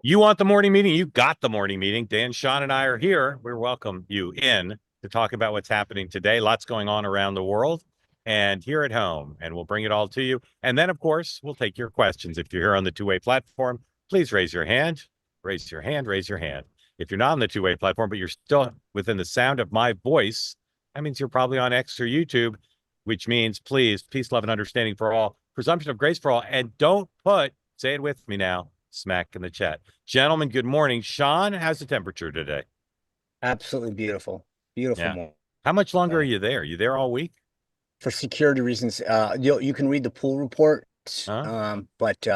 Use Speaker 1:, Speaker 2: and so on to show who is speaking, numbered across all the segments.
Speaker 1: You want the morning meeting? You got the morning meeting. Dan, Sean, and I are here. We welcome you in to talk about what's happening today. Lots going on around the world and here at home, and we'll bring it all to you. And then, of course, we'll take your questions. If you're here on the two-way platform, please raise your hand. Raise your hand. Raise your hand. If you're not on the two-way platform, but you're still within the sound of my voice, that means you're probably on X or YouTube, which means please, peace, love, and understanding for all, presumption of grace for all, and don't put, say it with me now, smack in the chat. Gentlemen, good morning. Sean, how's the temperature today?
Speaker 2: Absolutely beautiful. Beautiful
Speaker 1: Yeah.
Speaker 2: morning.
Speaker 1: How much longer are you there? You there all week?
Speaker 2: For security reasons, you can read the pool report,
Speaker 1: Huh?
Speaker 2: but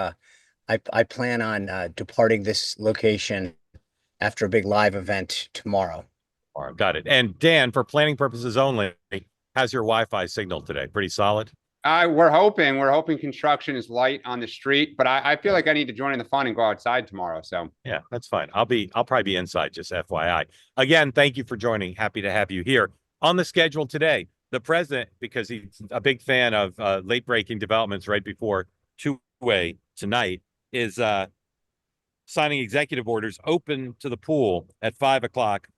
Speaker 2: I plan on departing this location after a big live event tomorrow.
Speaker 1: All right, got it. And Dan, for planning purposes only, how's your Wi-Fi signal today? Pretty solid?
Speaker 3: We're hoping construction is light on the street, but I feel like I need to join in the fun and go outside tomorrow. So
Speaker 1: yeah, that's fine. I'll probably be inside, just FYI. Again, thank you for joining. Happy to have you here. On the schedule today, the president, because he's a big fan of late breaking developments right before two-way tonight, is signing executive orders open to the pool at 5 o'clock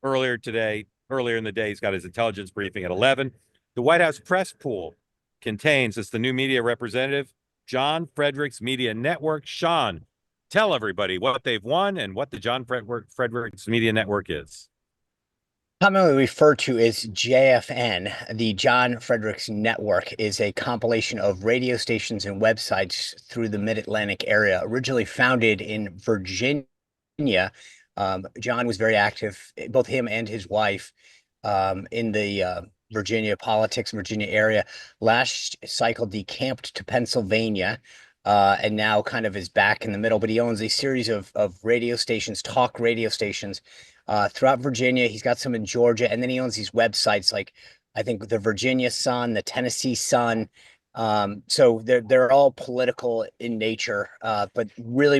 Speaker 1: earlier today. Earlier in the day, he's got his intelligence briefing at 11. The White House press pool contains, as the new media representative, John Fredericks Media Network. Sean, tell everybody what they've won and what the John Fredericks Media Network is.
Speaker 2: Commonly referred to as JFN, the John Fredericks Network is a compilation of radio stations and websites through the Mid-Atlantic area. Originally founded in Virginia, John was very active, both him and his wife, in the Virginia politics, Virginia area. Last cycle decamped to Pennsylvania, and now kind of is back in the middle. But he owns a series of radio stations, talk radio stations, throughout Virginia. He's got some in Georgia, and then he owns these websites like I think the Virginia Sun, the Tennessee Sun. So they're all political in nature, but really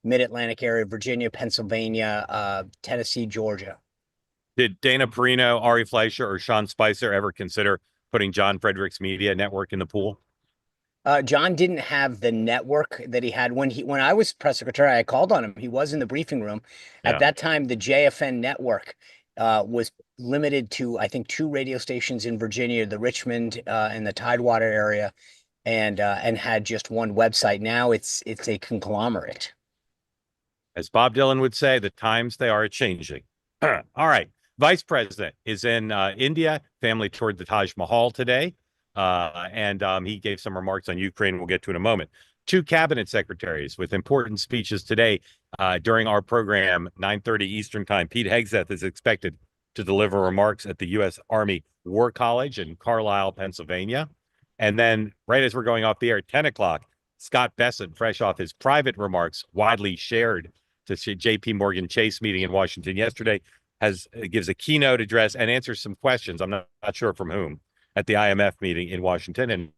Speaker 2: Mid-Atlantic area, Virginia, Pennsylvania, Tennessee, Georgia.
Speaker 1: Did Dana Perino, Ari Fleischer, or Sean Spicer ever consider putting John Fredericks Media Network in the pool?
Speaker 2: John didn't have the network that he had when I was press secretary. I called on him. He was in the briefing room. At that time, the JFN network was limited to, I think, 2 radio stations in Virginia, the Richmond and the Tidewater area, and had just one website. Now it's a conglomerate.
Speaker 1: As Bob Dylan would say, the times they are changing. All right. Vice President is in India, family toured the Taj Mahal today, and he gave some remarks on Ukraine we'll get to in a moment. 2 cabinet secretaries with important speeches today during our program, 9:30 Eastern Time. Pete Hegseth is expected to deliver remarks at the U.S. Army War College in Carlisle, Pennsylvania. And then right as we're going off the air at 10 o'clock, Scott Bessent, fresh off his private remarks, widely shared to J.P. Morgan Chase meeting in Washington yesterday, gives a keynote address and answers some questions. I'm not sure from whom at the IMF meeting in Washington. And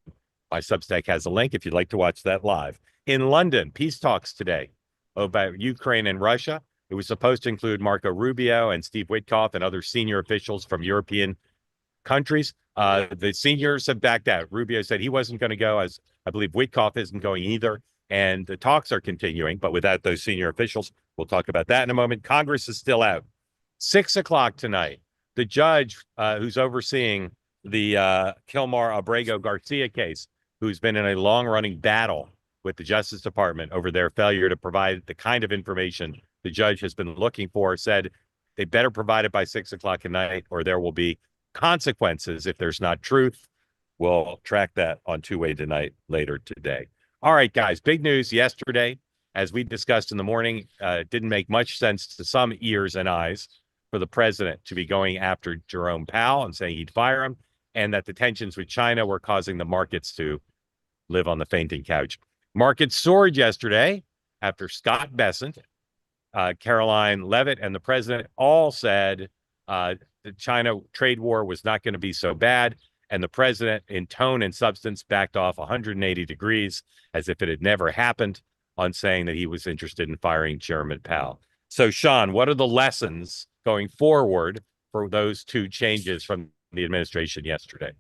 Speaker 1: my Substack has a link if you'd like to watch that live. In London, peace talks today about Ukraine and Russia. It was supposed to include Marco Rubio and Steve Witkoff and other senior officials from European countries. The seniors have backed out. Rubio said he wasn't going to go, as I believe Witkoff isn't going either. And the talks are continuing, but without those senior officials. We'll talk about that in a moment. Congress is still out. 6 o'clock tonight, the judge who's overseeing the Kilmar Abrego Garcia case, who's been in a long-running battle with the Justice Department over their failure to provide the kind of information the judge has been looking for, said they better provide it by 6 o'clock tonight or there will be consequences if there's not truth. We'll track that on two-way tonight later today. All right, guys, big news yesterday. As we discussed in the morning, didn't make much sense to some ears and eyes for the president to be going after Jerome Powell and saying he'd fire him, and that the tensions with China were causing the markets to live on the fainting couch. Markets soared yesterday after Scott Bessent, Caroline Leavitt, and the president all said the China trade war was not going to be so bad. And the president, in tone and substance, backed off 180 degrees as if it had never happened on saying that he was interested in firing Chairman Powell. So, Sean, what are the lessons going forward for those 2 changes from the administration yesterday?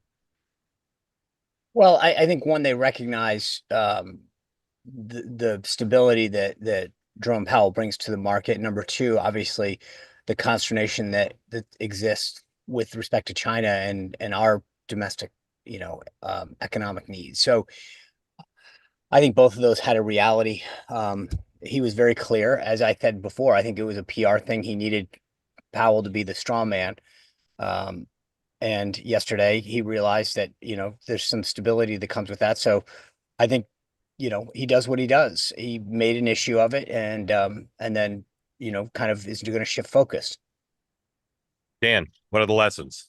Speaker 2: Well, I think one, they recognize the stability that Jerome Powell brings to the market. Number two, obviously, the consternation that exists with respect to China and our domestic, economic needs. So I think both of those had a reality. He was very clear, as I said before. I think it was a PR thing. He needed Powell to be the straw man. And yesterday he realized that, there's some stability that comes with that. So I think, he does what he does. He made an issue of it and then, kind of is going to shift focus.
Speaker 1: Dan, what are the lessons?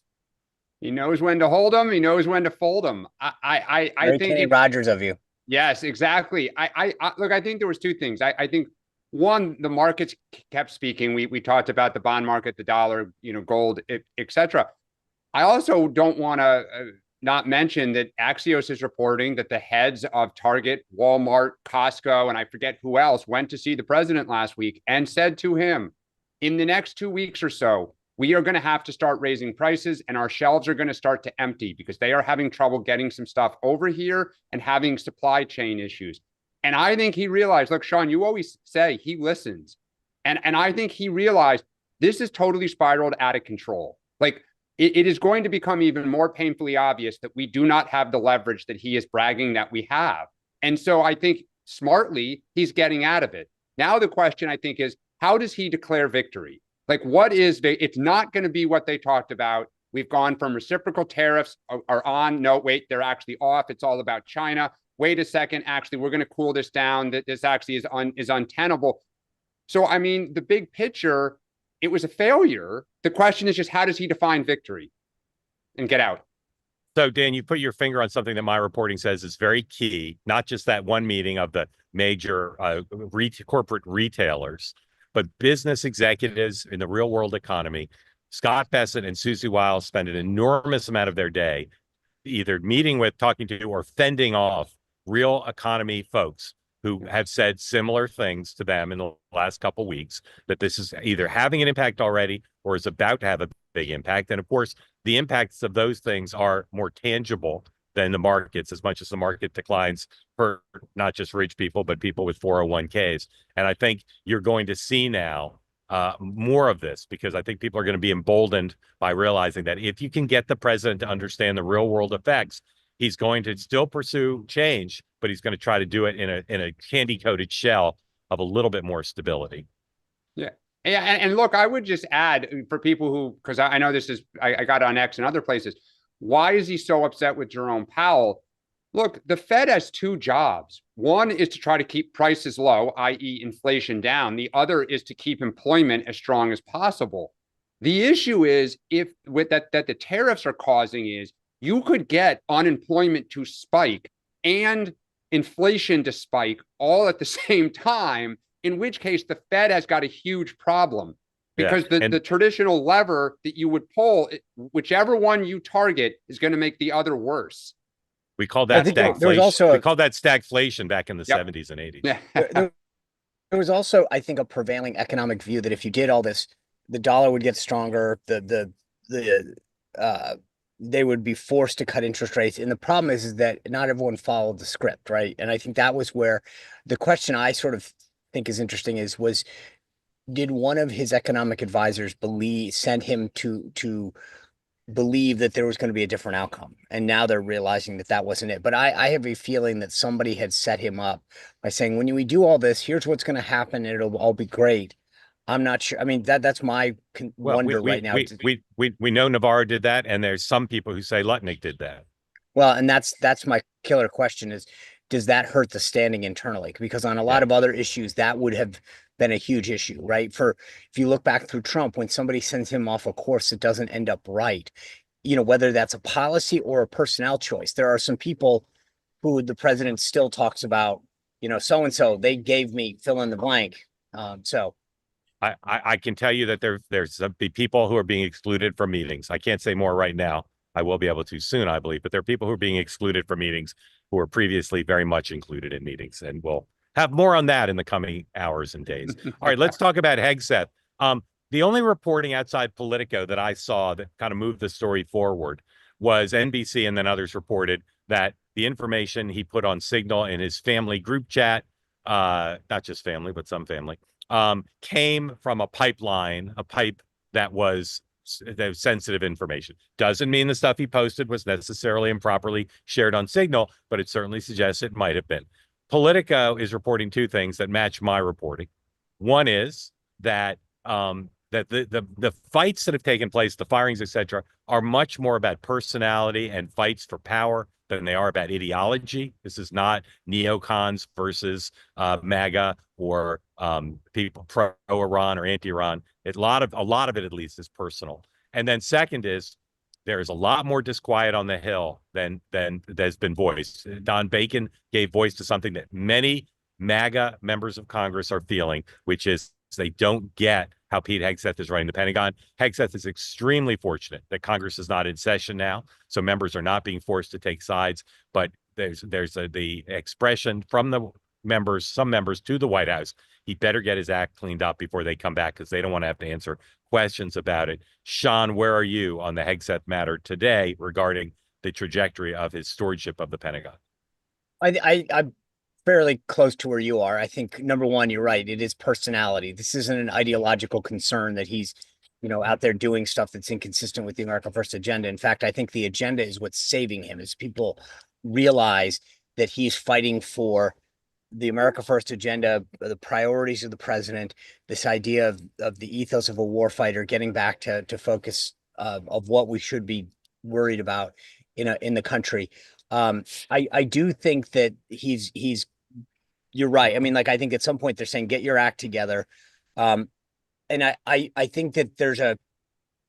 Speaker 3: He knows when to hold them. He knows when to fold them. I
Speaker 2: Very
Speaker 3: think
Speaker 2: Kenny Rogers of you.
Speaker 3: Yes, exactly. I look, I think there was two things. I think one, the markets kept speaking. We talked about the bond market, the dollar, gold, etc. I also don't want to not mention that Axios is reporting that the heads of Target, Walmart, Costco, and I forget who else went to see the president last week and said to him, in the next 2 weeks or so, we are going to have to start raising prices and our shelves are going to start to empty because they are having trouble getting some stuff over here and having supply chain issues. And I think he realized, look, Sean, you always say he listens. And I think he realized this is totally spiraled out of control. Like it is going to become even more painfully obvious that we do not have the leverage that he is bragging that we have. And so I think smartly, he's getting out of it. Now, the question I think is, how does he declare victory? Like, what is it's not going to be what they talked about. We've gone from reciprocal tariffs are on. No, wait, they're actually off. It's all about China. Wait a second. Actually, we're going to cool this down. That this actually is untenable. So, I mean, the big picture, it was a failure. The question is just, how does he define victory and get out?
Speaker 1: So, Dan, you put your finger on something that my reporting says is very key, not just that one meeting of the major corporate retailers, but business executives in the real world economy. Scott Bessent and Susie Wiles spend an enormous amount of their day either meeting with, talking to, or fending off real economy folks who have said similar things to them in the last couple of weeks, that this is either having an impact already or is about to have a big impact. And of course, the impacts of those things are more tangible than the markets, as much as the market declines for not just rich people, but people with 401ks. And I think you're going to see now more of this, because I think people are going to be emboldened by realizing that if you can get the president to understand the real world effects, he's going to still pursue change, but he's going to try to do it in a candy coated shell of a little bit more stability.
Speaker 3: Yeah. Yeah. And look, I would just add for people who, because I know this is, I got on X and other places. Why is he so upset with Jerome Powell? Look, the Fed has two jobs. One is to try to keep prices low, i.e. inflation down. The other is to keep employment as strong as possible. The issue is if with that the tariffs are causing is you could get unemployment to spike and inflation to spike all at the same time, in which case the Fed has got a huge problem. Because the traditional lever that you would pull, whichever one you target, is going to make the other worse.
Speaker 1: We called that stagflation. We called that stagflation back in the 70s and 80s.
Speaker 2: Yeah. There was also, I think, a prevailing economic view that if you did all this, the dollar would get stronger. They would be forced to cut interest rates. And the problem is that not everyone followed the script, right? And I think that was where the question I sort of think is interesting was did one of his economic advisors send him to believe that there was going to be a different outcome? And now they're realizing that that wasn't it. But I have a feeling that somebody had set him up by saying, when we do all this, here's what's going to happen, and it'll all be great. I'm not sure. I mean, that's my wonder right now.
Speaker 1: We know Navarro did that, and there's some people who say Lutnick did that.
Speaker 2: Well, and that's my killer question is, does that hurt the standing internally? Because on a lot of other issues, that would have been a huge issue, right? If you look back through Trump, when somebody sends him off a course that doesn't end up right, whether that's a policy or a personnel choice, there are some people who the president still talks about, so-and-so, they gave me fill in the blank. So
Speaker 1: I can tell you that there's people who are being excluded from meetings. I can't say more right now. I will be able to soon, I believe, but there are people who are being excluded from meetings who were previously very much included in meetings, and we'll have more on that in the coming hours and days. All right, let's talk about Hegseth. The only reporting outside Politico that I saw that kind of moved the story forward was NBC, and then others reported that the information he put on Signal in his family group chat not just family, but some family, came from a pipeline, a pipe that was sensitive information. Doesn't mean the stuff he posted was necessarily improperly shared on Signal, but it certainly suggests it might have been. Politico is reporting two things that match my reporting. One is that that the fights that have taken place, the firings, etc., are much more about personality and fights for power than they are about ideology. This is not neocons versus MAGA or people pro-Iran or anti-Iran. A lot of it, at least, is personal. And then second is there is a lot more disquiet on the Hill than has been voiced. Don Bacon gave voice to something that many MAGA members of Congress are feeling, which is they don't get how Pete Hegseth is running the Pentagon. Hegseth is extremely fortunate that Congress is not in session now, so members are not being forced to take sides. But there's the expression from the members, some members, to the White House, he better get his act cleaned up before they come back because they don't want to have to answer questions about it. Sean, where are you on the Hegseth matter today regarding the trajectory of his stewardship of the Pentagon?
Speaker 2: I'm fairly close to where you are. I think number one, you're right. It is personality. This isn't an ideological concern that he's, out there doing stuff that's inconsistent with the America First agenda. In fact, I think the agenda is what's saving him, as people realize that he's fighting for the America First agenda, the priorities of the president, this idea of the ethos of a warfighter, getting back to focus of what we should be worried about in the country. I do think that you're right. I mean, like, I think at some point they're saying, get your act together. And I think that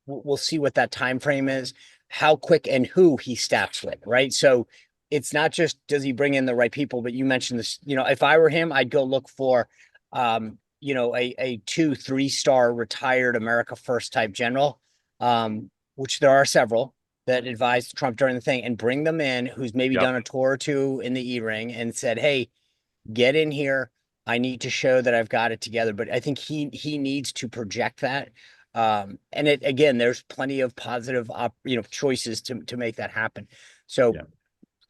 Speaker 2: we'll see what that time frame is, how quick and who he staffs with, right? So it's not just, does he bring in the right people, but you mentioned this, if I were him, I'd go look for, a 2-3 star retired America First type general, which there are several that advised Trump during the thing, and bring them in, who's maybe done a tour or two in the E-ring and said, hey, get in here. I need to show that I've got it together. But I think he needs to project that. And again, there's plenty of positive, choices to make that happen. So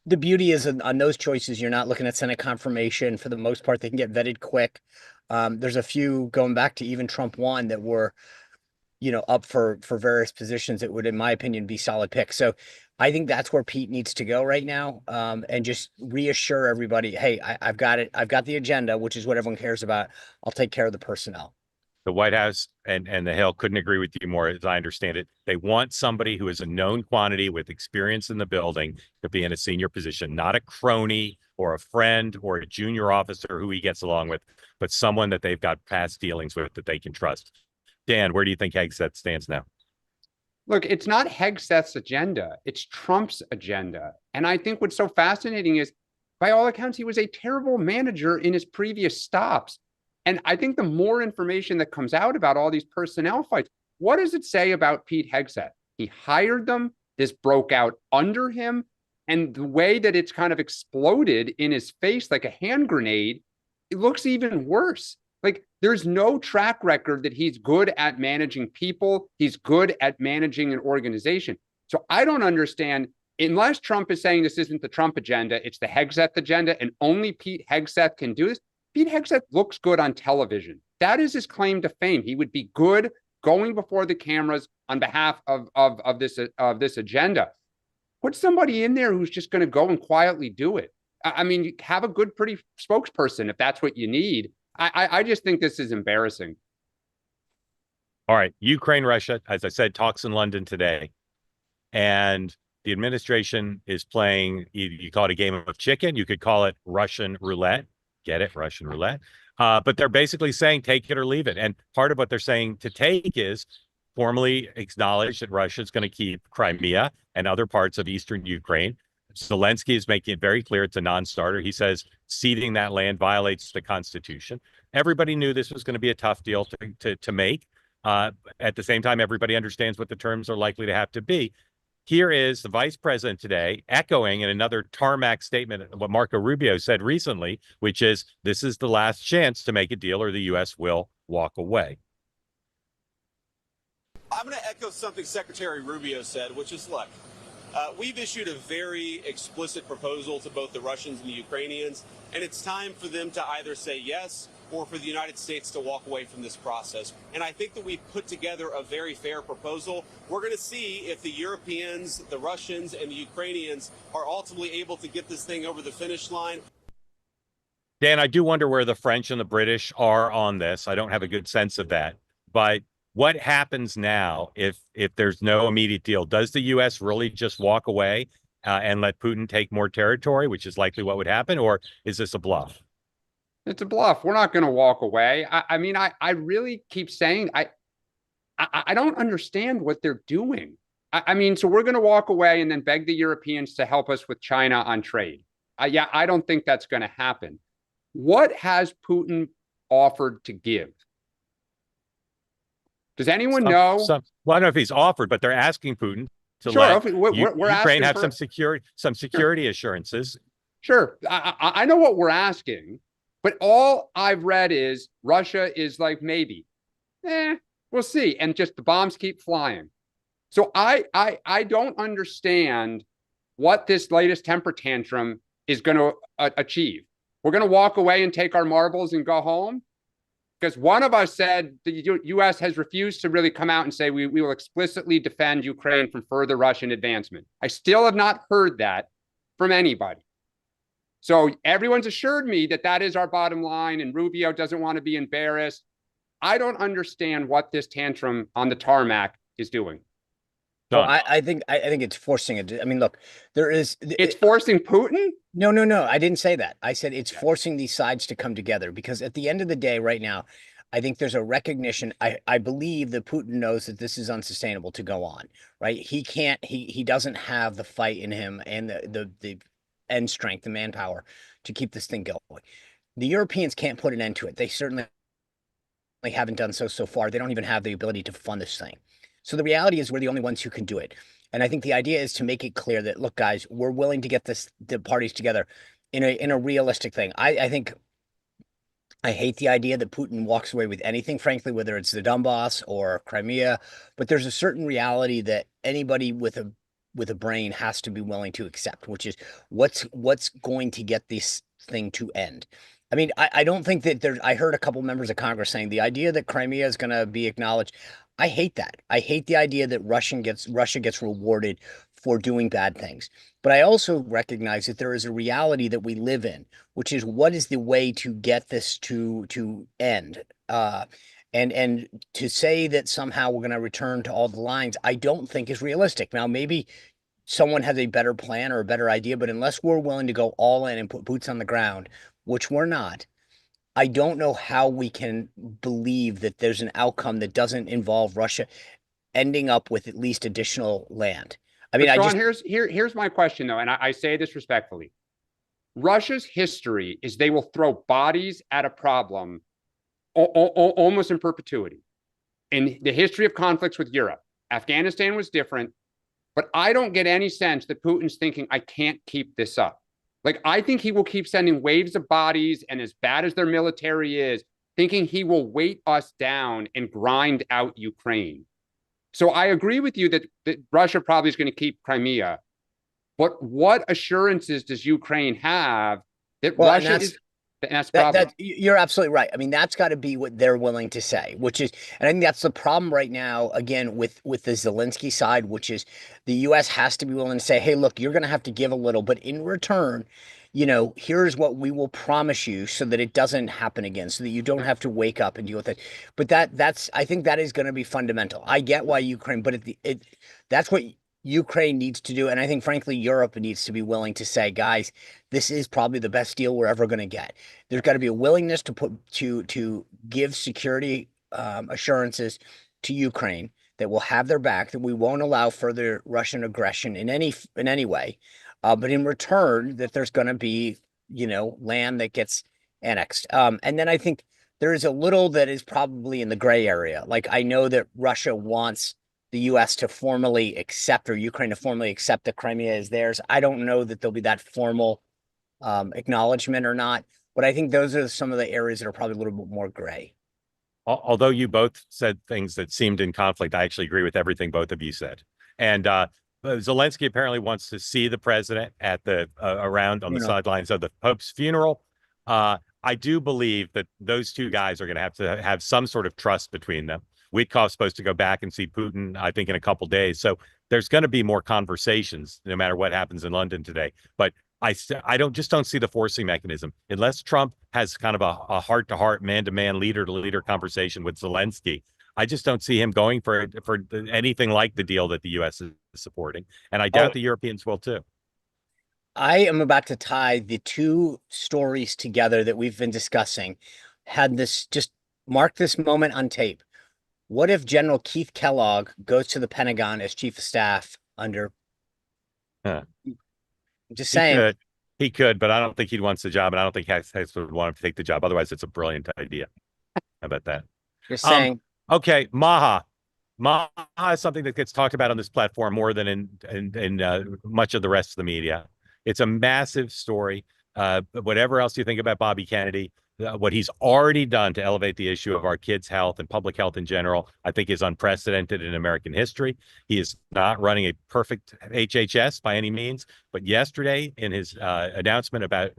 Speaker 2: the beauty is on those choices, you're not looking at Senate confirmation. For the most part, they can get vetted quick. There's a few going back to even Trump 1 that were, up for various positions that would, in my opinion, be solid picks. So I think that's where Pete needs to go right now, and just reassure everybody, hey, I've got it. I've got the agenda, which is what everyone cares about. I'll take care of the personnel.
Speaker 1: The White House and the Hill couldn't agree with you more, as I understand it. They want somebody who is a known quantity with experience in the building to be in a senior position, not a crony or a friend or a junior officer who he gets along with, but someone that they've got past dealings with that they can trust. Dan, where do you think Hegseth stands now?
Speaker 3: Look, it's not Hegseth's agenda. It's Trump's agenda. And I think what's so fascinating is, by all accounts, he was a terrible manager in his previous stops. And I think the more information that comes out about all these personnel fights, what does it say about Pete Hegseth? He hired them. This broke out under him. And the way that it's kind of exploded in his face like a hand grenade, it looks even worse. Like, there's no track record that he's good at managing people. He's good at managing an organization. So I don't understand, unless Trump is saying this isn't the Trump agenda, it's the Hegseth agenda, and only Pete Hegseth can do this. Pete Hegseth looks good on television. That is his claim to fame. He would be good going before the cameras on behalf of this agenda. Put somebody in there who's just going to go and quietly do it. I mean, have a good, pretty spokesperson if that's what you need. I just think this is embarrassing.
Speaker 1: All right. Ukraine, Russia, as I said, talks in London today. And the administration is playing, you call it a game of chicken. You could call it Russian roulette. Get it? Russian roulette. But they're basically saying, take it or leave it. And part of what they're saying to take is formally acknowledge that Russia is going to keep Crimea and other parts of eastern Ukraine. Zelensky is making it very clear it's a non-starter. He says ceding that land violates the Constitution. Everybody knew this was going to be a tough deal to make. At the same time, everybody understands what the terms are likely to have to be. Here is the vice president today echoing in another tarmac statement what Marco Rubio said recently, which is this is the last chance to make a deal or the U.S. will walk away.
Speaker 4: I'm going to echo something Secretary Rubio said, which is, look, We've issued a very explicit proposal to both the Russians and the Ukrainians, and it's time for them to either say yes or for the United States to walk away from this process. And I think that we've put together a very fair proposal. We're going to see if the Europeans, the Russians, and the Ukrainians are ultimately able to get this thing over the finish line.
Speaker 1: Dan, I do wonder where the French and the British are on this. I don't have a good sense of that. But what happens now if there's no immediate deal? Does the U.S. really just walk away and let Putin take more territory, which is likely what would happen, or is this a bluff?
Speaker 3: It's a bluff. We're not going to walk away. I mean, I really keep saying I don't understand what they're doing. I mean, so we're going to walk away and then beg the Europeans to help us with China on trade. Yeah, I don't think that's going to happen. What has Putin offered to give? Does anyone know?
Speaker 1: Well, I don't know if he's offered, but they're asking Putin to
Speaker 3: Sure,
Speaker 1: let
Speaker 3: we're
Speaker 1: Ukraine
Speaker 3: asking
Speaker 1: have
Speaker 3: for
Speaker 1: some security assurances.
Speaker 3: Sure, I know what we're asking, but all I've read is Russia is like, maybe, we'll see, and just the bombs keep flying. So I don't understand what this latest temper tantrum is going to achieve. We're going to walk away and take our marbles and go home? Because one of us said the U.S. has refused to really come out and say we will explicitly defend Ukraine from further Russian advancement. I still have not heard that from anybody. So everyone's assured me that that is our bottom line, and Rubio doesn't want to be embarrassed. I don't understand what this tantrum on the tarmac is doing.
Speaker 2: Well, I think it's forcing it. I mean, look,
Speaker 3: it's forcing Putin.
Speaker 2: No. I didn't say that. I said it's forcing these sides to come together, because at the end of the day, right now, I think there's a recognition. I believe that Putin knows that this is unsustainable to go on, right? He doesn't have the fight in him and the end strength, the manpower to keep this thing going. The Europeans can't put an end to it. They certainly haven't done so far. They don't even have the ability to fund this thing. So the reality is we're the only ones who can do it. And I think the idea is to make it clear that, look, guys, we're willing to get the parties together in a realistic thing. I think I hate the idea that Putin walks away with anything, frankly, whether it's the Donbass or Crimea, but there's a certain reality that anybody with a brain has to be willing to accept, which is what's going to get this thing to end. I mean, I don't think that I heard a couple members of Congress saying the idea that Crimea is going to be acknowledged. I hate that. I hate the idea that Russia gets rewarded for doing bad things. But I also recognize that there is a reality that we live in, which is what is the way to get this to end? And to say that somehow we're going to return to all the lines, I don't think is realistic. Now, maybe someone has a better plan or a better idea, but unless we're willing to go all in and put boots on the ground, which we're not, I don't know how we can believe that there's an outcome that doesn't involve Russia ending up with at least additional land. I mean,
Speaker 3: Sean, here's my question, though, and I say this respectfully. Russia's history is they will throw bodies at a problem almost in perpetuity. In the history of conflicts with Europe, Afghanistan was different, but I don't get any sense that Putin's thinking, I can't keep this up. Like, I think he will keep sending waves of bodies, and as bad as their military is, thinking he will weight us down and grind out Ukraine. So I agree with you that Russia probably is going to keep Crimea. But what assurances does Ukraine have that Russia is...
Speaker 2: You're absolutely right. I mean, that's got to be what they're willing to say, which is, and I think that's the problem right now, again, with the Zelensky side, which is the U.S. has to be willing to say, hey, look, you're going to have to give a little, but in return, here's what we will promise you so that it doesn't happen again, so that you don't have to wake up and deal with it. But I think that is going to be fundamental. I get why Ukraine, but that's what Ukraine needs to do. And I think, frankly, Europe needs to be willing to say, guys, this is probably the best deal we're ever going to get. There's got to be a willingness to give security assurances to Ukraine that we'll have their back, that we won't allow further Russian aggression in any way. But in return, that there's going to be, land that gets annexed. And then I think there is a little that is probably in the gray area. Like, I know that Russia wants the U.S. to formally accept, or Ukraine to formally accept, that Crimea is theirs. I don't know that there'll be that formal acknowledgement or not, but I think those are some of the areas that are probably a little bit more gray.
Speaker 1: Although you both said things that seemed in conflict, I actually agree with everything both of you said. And Zelensky apparently wants to see the president at the around on the
Speaker 2: You know,
Speaker 1: sidelines of the Pope's funeral. I do believe that those two guys are going to have some sort of trust between them. Witkoff's supposed to go back and see Putin, I think, in a couple days. So there's going to be more conversations no matter what happens in London today. But I don't see the forcing mechanism unless Trump has kind of a heart-to-heart, man-to-man, leader-to-leader conversation with Zelensky. I just don't see him going for anything like the deal that the U.S. is supporting, and I doubt the Europeans will too.
Speaker 2: I am about to tie the two stories together that we've been discussing. Had this just mark this moment on tape. What if General Keith Kellogg goes to the Pentagon as chief of staff under?
Speaker 1: Huh.
Speaker 2: Just saying.
Speaker 1: He could, but I don't think he wants the job, and I don't think Hegseth would want him to take the job. Otherwise, it's a brilliant idea. How about that?
Speaker 2: Just saying.
Speaker 1: Okay, MAHA. MAHA is something that gets talked about on this platform more than in much of the rest of the media. It's a massive story. Whatever else you think about Bobby Kennedy, what he's already done to elevate the issue of our kids' health and public health in general, I think is unprecedented in American history. He is not running a perfect HHS by any means, but yesterday in his announcement about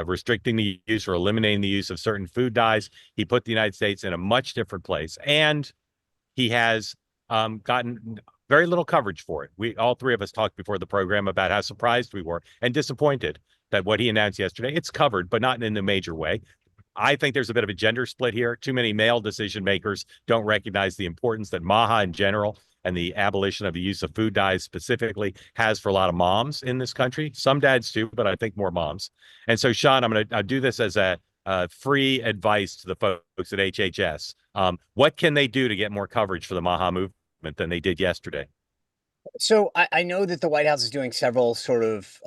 Speaker 1: restricting the use or eliminating the use of certain food dyes, he put the United States in a much different place. And he has gotten very little coverage for it. All three of us talked before the program about how surprised we were and disappointed that what he announced yesterday, it's covered, but not in a major way. I think there's a bit of a gender split here. Too many male decision makers don't recognize the importance that MAHA in general and the abolition of the use of food dyes specifically has for a lot of moms in this country. Some dads too, but I think more moms. And so, Sean, I'm going to do this as a free advice to the folks at HHS. What can they do to get more coverage for the MAHA movement than they did yesterday?
Speaker 2: So I know that the White House is doing several sort of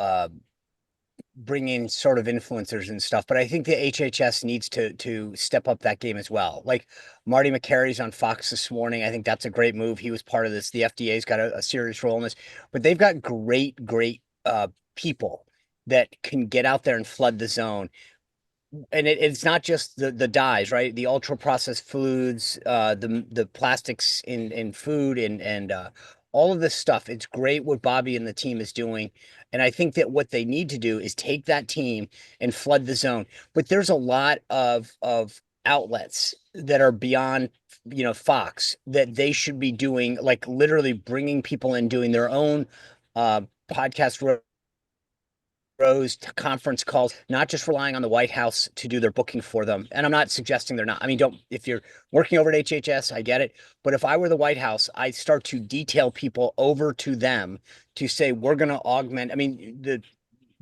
Speaker 2: bringing sort of influencers and stuff, but I think the HHS needs to step up that game as well. Like Marty McCary's on Fox this morning. I think that's a great move. He was part of this. The FDA's got a serious role in this, but they've got great people that can get out there and flood the zone. And it's not just the dyes, right? The ultra processed foods, the plastics in food and all of this stuff. It's great what Bobby and the team is doing. And I think that what they need to do is take that team and flood the zone. But there's a lot of outlets that are beyond, Fox, that they should be doing, like literally bringing people in, doing their own podcast conference calls, not just relying on the White House to do their booking for them. And I'm not suggesting they're not. I mean, if you're working over at HHS, I get it. But if I were the White House, I'd start to detail people over to them to say, we're going to augment. I mean,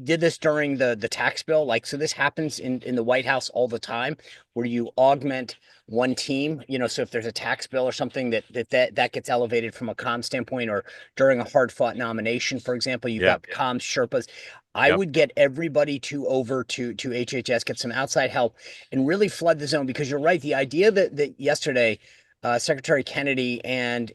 Speaker 2: did this during the tax bill. So this happens in the White House all the time, where you augment one team, so if there's a tax bill or something that gets elevated from a comm standpoint, or during a hard fought nomination, for example, you've got comms Sherpas. I would get everybody over to HHS, get some outside help, and really flood the zone, because you're right. The idea that yesterday, Secretary Kennedy and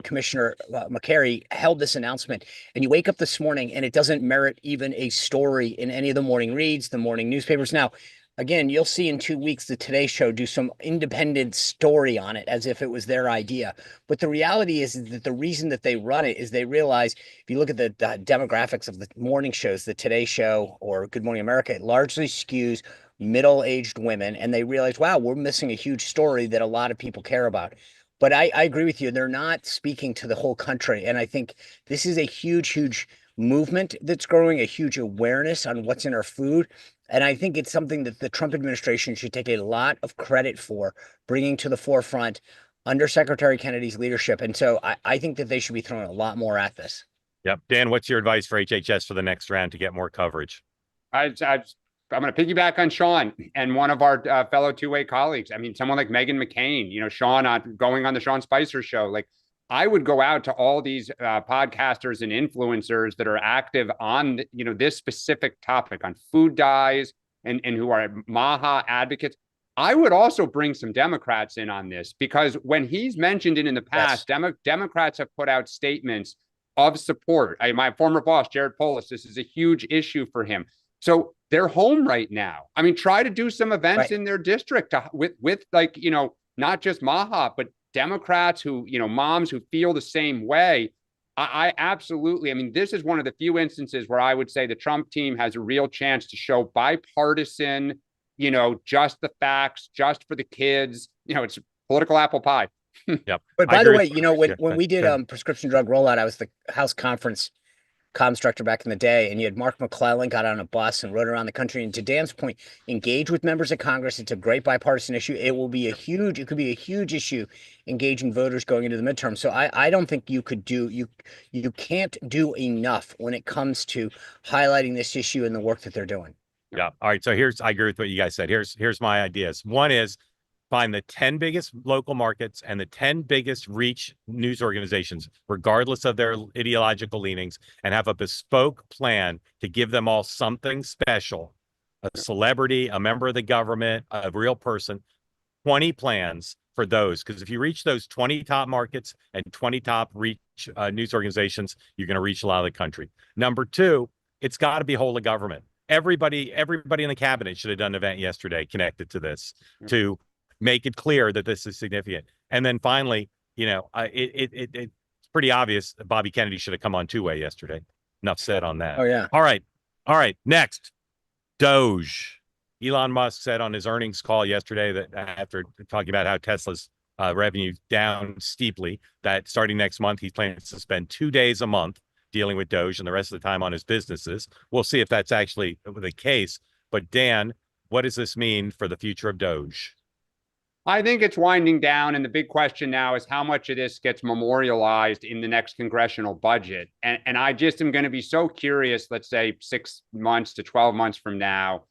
Speaker 2: Commissioner McCary held this announcement, and you wake up this morning and it doesn't merit even a story in any of the morning reads, the morning newspapers. Now, again, you'll see in 2 weeks the Today Show do some independent story on it as if it was their idea. But the reality is that the reason that they run it is they realize, if you look at the demographics of the morning shows, the Today Show or Good Morning America, it largely skews middle-aged women, and they realize, wow, we're missing a huge story that a lot of people care about. But I agree with you. They're not speaking to the whole country. And I think this is a huge movement that's growing, a huge awareness on what's in our food. And I think it's something that the Trump administration should take a lot of credit for bringing to the forefront under Secretary Kennedy's leadership. And so I think that they should be throwing a lot more at this.
Speaker 1: Yep. Dan, what's your advice for HHS for the next round to get more coverage?
Speaker 3: I'm going to piggyback on Sean and one of our fellow two-way colleagues. I mean, someone like Meghan McCain, Sean going on the Sean Spicer show. Like, I would go out to all these podcasters and influencers that are active on, this specific topic on food dyes and who are MAHA advocates. I would also bring some Democrats in on this, because when he's mentioned it in the past, yes, Democrats have put out statements of support. My former boss, Jared Polis, this is a huge issue for him. So they're home right now. I mean, try to do some events in their district with not just MAHA, but Democrats who, moms who feel the same way. I absolutely, I mean, this is one of the few instances where I would say the Trump team has a real chance to show bipartisan, just the facts, just for the kids. It's political apple pie.
Speaker 1: Yep.
Speaker 2: But by the way,
Speaker 1: Yeah,
Speaker 2: when we did prescription drug rollout, I was the House conference comms director back in the day, and you had Mark McClellan got on a bus and rode around the country. And to Dan's point, engage with members of Congress. It's a great bipartisan issue. It could be a huge issue engaging voters going into the midterm. So I don't think you can't do enough when it comes to highlighting this issue and the work that they're doing.
Speaker 1: Yeah. All right. So I agree with what you guys said. Here's my ideas. One is find the 10 biggest local markets and the 10 biggest reach news organizations, regardless of their ideological leanings, and have a bespoke plan to give them all something special, a celebrity, a member of the government, a real person, 20 plans for those. Because if you reach those 20 top markets and 20 top reach news organizations, you're going to reach a lot of the country. Number two, it's got to be whole of government. Everybody in the cabinet should have done an event yesterday connected to this to make it clear that this is significant. And then finally, it's pretty obvious that Bobby Kennedy should have come on two-way yesterday. Enough said on that.
Speaker 2: Oh, yeah.
Speaker 1: All right. Next, DOGE. Elon Musk said on his earnings call yesterday that after talking about how Tesla's revenue down steeply, that starting next month, he's planning to spend 2 days a month dealing with DOGE and the rest of the time on his businesses. We'll see if that's actually the case. But Dan, what does this mean for the future of DOGE?
Speaker 3: I think it's winding down. And the big question now is how much of this gets memorialized in the next congressional budget. And I just am going to be so curious, let's say 6 months to 12 months from now,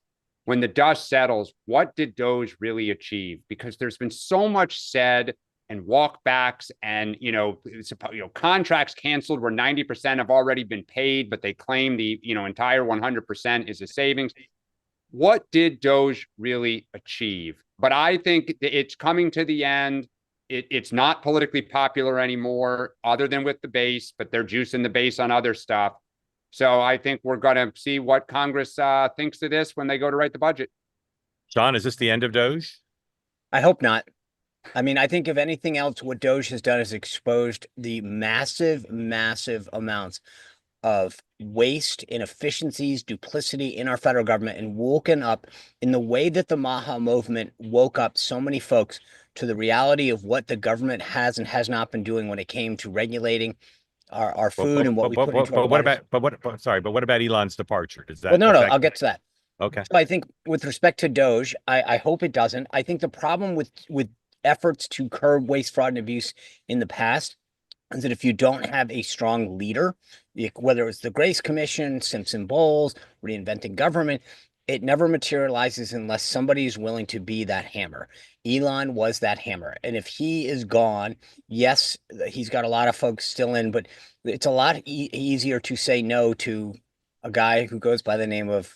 Speaker 3: when the dust settles, what did DOGE really achieve? Because there's been so much said and walkbacks and, contracts canceled where 90% have already been paid, but they claim the, entire 100% is a savings. What did DOGE really achieve? But I think it's coming to the end. It's not politically popular anymore, other than with the base, but they're juicing the base on other stuff. So I think we're going to see what Congress thinks of this when they go to write the budget.
Speaker 1: John, is this the end of DOGE?
Speaker 2: I hope not. I mean, I think if anything else, what DOGE has done is exposed the massive amounts of waste, inefficiencies, duplicity in our federal government, and woken up in the way that the MAHA movement woke up so many folks to the reality of what the government has and has not been doing when it came to regulating our food and what we put into our bodies.
Speaker 1: But what about Elon's departure? Does that?
Speaker 2: Well, no, I'll get to that.
Speaker 1: Okay.
Speaker 2: So I think with respect to DOGE, I hope it doesn't. I think the problem with efforts to curb waste, fraud, and abuse in the past is that if you don't have a strong leader, whether it's the Grace Commission, Simpson-Bowles, reinventing government, it never materializes unless somebody is willing to be that hammer. Elon was that hammer. And if he is gone, yes, he's got a lot of folks still in, but it's a lot easier to say no to a guy who goes by the name of,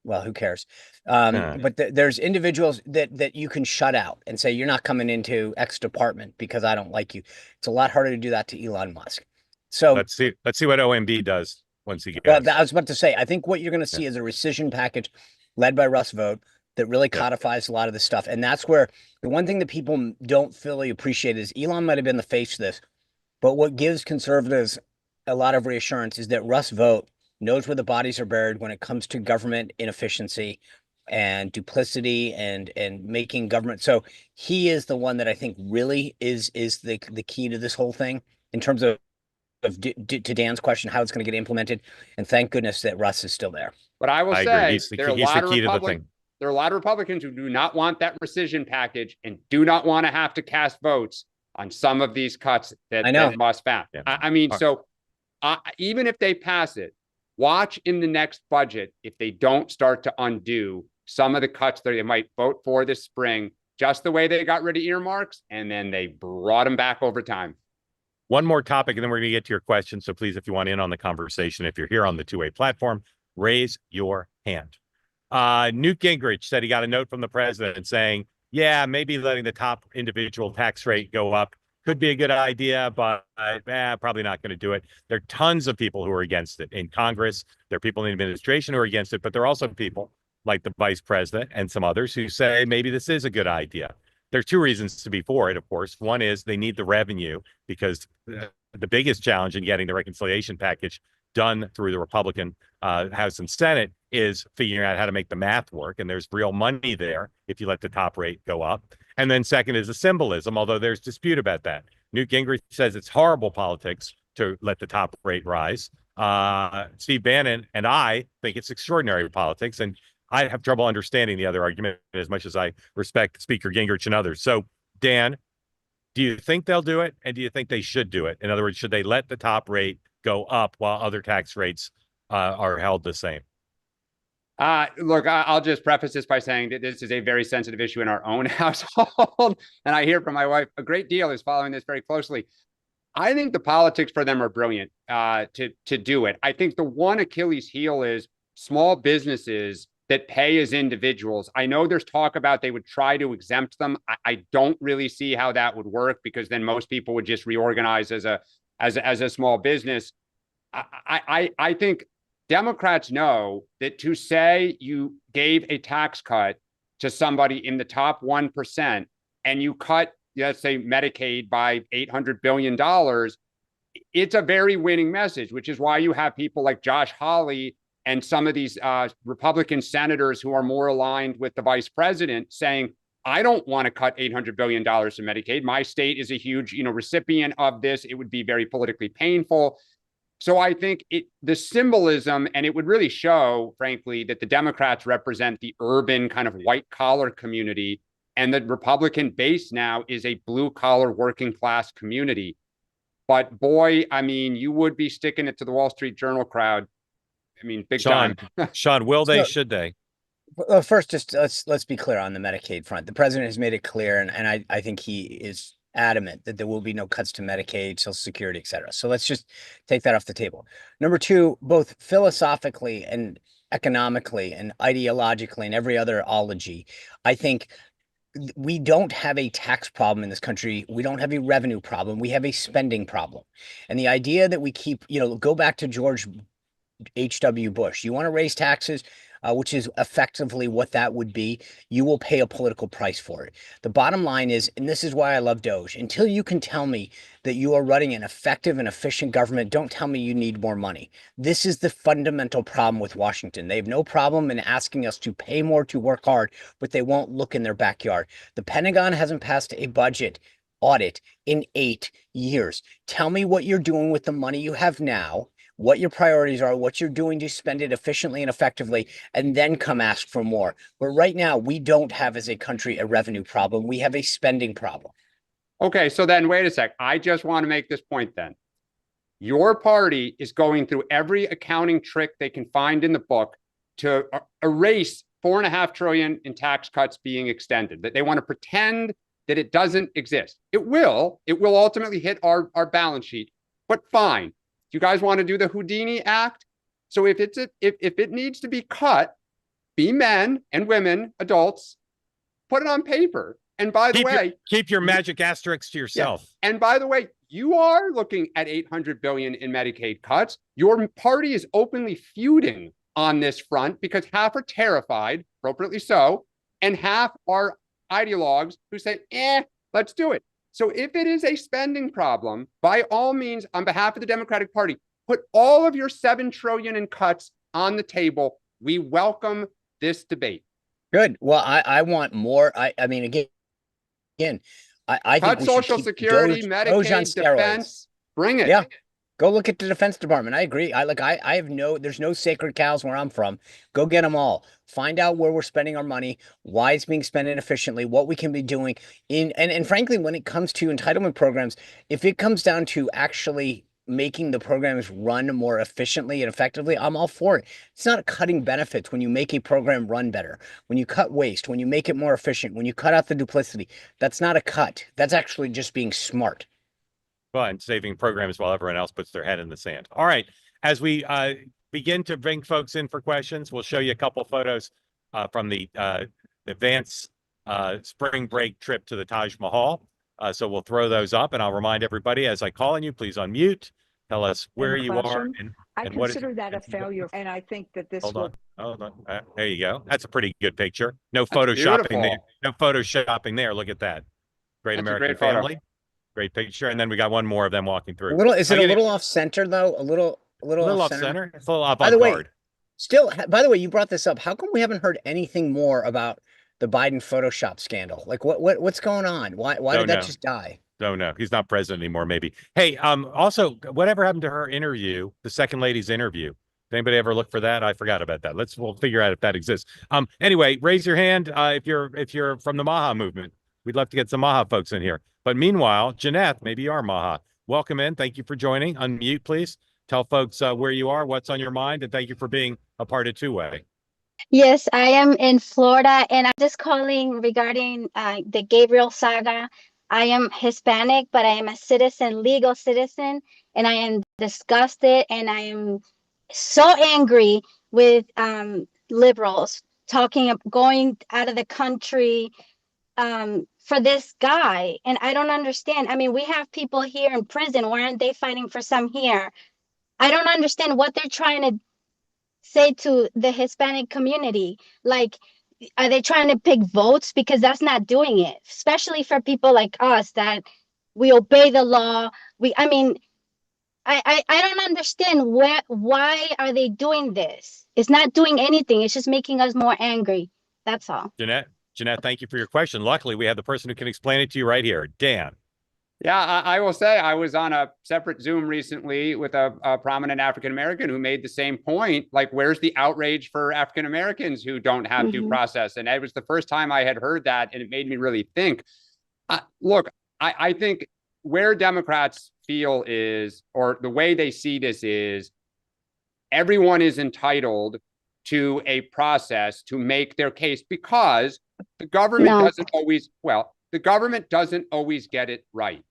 Speaker 2: well, who cares? But there's individuals that you can shut out and say, you're not coming into X department because I don't like you. It's a lot harder to do that to Elon Musk. So
Speaker 1: let's see what OMB does once he gets.
Speaker 2: Well, I was about to say, I think what you're going to see is a rescission package led by Russ Vought that really codifies a lot of this stuff. And that's where the one thing that people don't fully appreciate is Elon might have been the face of this, but what gives conservatives a lot of reassurance is that Russ Vought knows where the bodies are buried when it comes to government inefficiency and duplicity and making government. So he is the one that I think really is the key to this whole thing in terms of to Dan's question, how it's going to get implemented. And thank goodness that Russ is still there.
Speaker 3: But I will say there are a lot of Republicans who do not want that rescission package and do not want to have to cast votes on some of these cuts that Musk found. Yeah. I mean, so even if they pass it, watch in the next budget if they don't start to undo some of the cuts that they might vote for this spring, just the way they got rid of earmarks, and then they brought them back over time.
Speaker 1: One more topic, and then we're going to get to your questions. So please, if you want in on the conversation, if you're here on the two-way platform, raise your hand. Newt Gingrich said he got a note from the president saying, yeah, maybe letting the top individual tax rate go up could be a good idea, but probably not going to do it. There are tons of people who are against it in Congress. There are people in the administration who are against it, but there are also people like the vice president and some others who say maybe this is a good idea. there's two reasons to be for it, of course. One is they need the revenue because the biggest challenge in getting the reconciliation package done through the Republican House and Senate is figuring out how to make the math work. And there's real money there if you let the top rate go up. And then second is the symbolism, although there's dispute about that. Newt Gingrich says it's horrible politics to let the top rate rise. Steve Bannon and I think it's extraordinary politics. And I have trouble understanding the other argument as much as I respect Speaker Gingrich and others. So, Dan, do you think they'll do it? And do you think they should do it? In other words, should they let the top rate go up while other tax rates are held the same?
Speaker 3: Look, I'll just preface this by saying that this is a very sensitive issue in our own household. And I hear from my wife a great deal is following this very closely. I think the politics for them are brilliant to do it. I think the one Achilles heel is small businesses that pay as individuals. I know there's talk about they would try to exempt them. I don't really see how that would work because then most people would just reorganize as a small business. I think Democrats know that to say you gave a tax cut to somebody in the top 1% and you cut, let's say, Medicaid by $800 billion, it's a very winning message, which is why you have people like Josh Hawley and some of these Republican senators who are more aligned with the vice president saying, I don't want to cut $800 billion to Medicaid. My state is a huge, recipient of this. It would be very politically painful. So I think the symbolism, and it would really show, frankly, that the Democrats represent the urban kind of white collar community, and the Republican base now is a blue collar working class community. But boy, I mean, you would be sticking it to the Wall Street Journal crowd. I mean, big time.
Speaker 1: Sean, will they? Should they?
Speaker 2: Well, first, just let's be clear on the Medicaid front. The president has made it clear, and I think he is adamant that there will be no cuts to Medicaid, Social Security, et cetera. So let's just take that off the table. Number two, both philosophically and economically and ideologically and every other ology, I think we don't have a tax problem in this country. We don't have a revenue problem. We have a spending problem. And the idea that we keep, go back to George H.W. Bush. You want to raise taxes, which is effectively what that would be. You will pay a political price for it. The bottom line is, and this is why I love DOGE, until you can tell me that you are running an effective and efficient government, don't tell me you need more money. This is the fundamental problem with Washington. They have no problem in asking us to pay more to work hard, but they won't look in their backyard. The Pentagon hasn't passed a budget audit in 8 years. Tell me what you're doing with the money you have now, what your priorities are, what you're doing to spend it efficiently and effectively, and then come ask for more. But right now, we don't have as a country a revenue problem. We have a spending problem.
Speaker 3: Okay, so then wait a sec. I just want to make this point then. Your party is going through every accounting trick they can find in the book to erase $4.5 trillion in tax cuts being extended, that they want to pretend that it doesn't exist. It will ultimately hit our balance sheet, but fine. You guys want to do the Houdini Act? So if it needs to be cut, be men and women, adults, put it on paper. And by the way,
Speaker 1: keep your magic asterisks to yourself.
Speaker 3: Yeah. And by the way, you are looking at $800 billion in Medicaid cuts. Your party is openly feuding on this front because half are terrified, appropriately so, and half are ideologues who say, let's do it. So if it is a spending problem, by all means, on behalf of the Democratic Party, put all of your $7 trillion in cuts on the table. We welcome this debate.
Speaker 2: Good. Well, I want more. I mean, again, I
Speaker 3: cut
Speaker 2: think we
Speaker 3: Social Security,
Speaker 2: DOGE
Speaker 3: Medicaid, defense. Bring it.
Speaker 2: Yeah. Go look at the Defense Department. I agree. I have there's no sacred cows where I'm from. Go get them all. Find out where we're spending our money, why it's being spent inefficiently, what we can be doing and frankly, when it comes to entitlement programs, if it comes down to actually making the programs run more efficiently and effectively, I'm all for it. It's not cutting benefits when you make a program run better, when you cut waste, when you make it more efficient, when you cut out the duplicity. That's not a cut. That's actually just being smart.
Speaker 1: And saving programs while everyone else puts their head in the sand. All right. As we begin to bring folks in for questions, we'll show you a couple photos from the advance spring break trip to the Taj Mahal. So we'll throw those up, and I'll remind everybody as I call on you, please unmute. Tell us where you are and
Speaker 5: I
Speaker 1: And what is-
Speaker 5: consider that a failure, and I think that this
Speaker 1: Hold
Speaker 5: will.
Speaker 1: on. Hold on. There you go. That's a pretty good picture. No
Speaker 3: That's
Speaker 1: photoshopping there.
Speaker 3: beautiful.
Speaker 1: No photoshopping there. Look at that. Great
Speaker 3: That's a
Speaker 1: American
Speaker 3: great photo.
Speaker 1: family. Great picture. And then we got one more of them walking
Speaker 2: A
Speaker 1: through.
Speaker 2: little, is it
Speaker 1: I'm
Speaker 2: a
Speaker 1: getting-
Speaker 2: little off center though? A little
Speaker 1: off center. It's a little
Speaker 2: By the way,
Speaker 1: avant-garde.
Speaker 2: still, by the way, you brought this up. How come we haven't heard anything more about the Biden Photoshop scandal? Like what's going on? Why
Speaker 1: Don't
Speaker 2: did that
Speaker 1: know.
Speaker 2: just die?
Speaker 1: Don't know. He's not president anymore, maybe. Hey, also, whatever happened to her interview, the second lady's interview? Did anybody ever look for that? I forgot about that. We'll figure out if that exists. Anyway, raise your hand if you're from the MAHA movement. We'd love to get some MAHA folks in here. But meanwhile, Jeanette, maybe you are MAHA. Welcome in. Thank you for joining. Unmute, please. Tell folks where you are, what's on your mind, and thank you for being a part of Two-Way.
Speaker 6: Yes, I am in Florida, and I'm just calling regarding the Gabriel saga. I am Hispanic, but I am a citizen, legal citizen, and I am disgusted, and I am so angry with liberals going out of the country for this guy. And I don't understand. I mean, we have people here in prison. Why aren't they fighting for some here? I don't understand what they're trying to say to the Hispanic community. Like, are they trying to pick votes? Because that's not doing it, especially for people like us that we obey the law. I don't understand why are they doing this? It's not doing anything. It's just making us more angry. That's all.
Speaker 1: Jeanette, thank you for your question. Luckily, we have the person who can explain it to you right here. Dan.
Speaker 3: Yeah, I will say I was on a separate Zoom recently with a prominent African-American who made the same point. Like, where's the outrage for African-Americans who don't have due process? And it was the first time I had heard that, and it made me really think. Look, I think where Democrats feel is, or the way they see this is, everyone is entitled to a process to make their case because the government doesn't always, the government doesn't always get it right.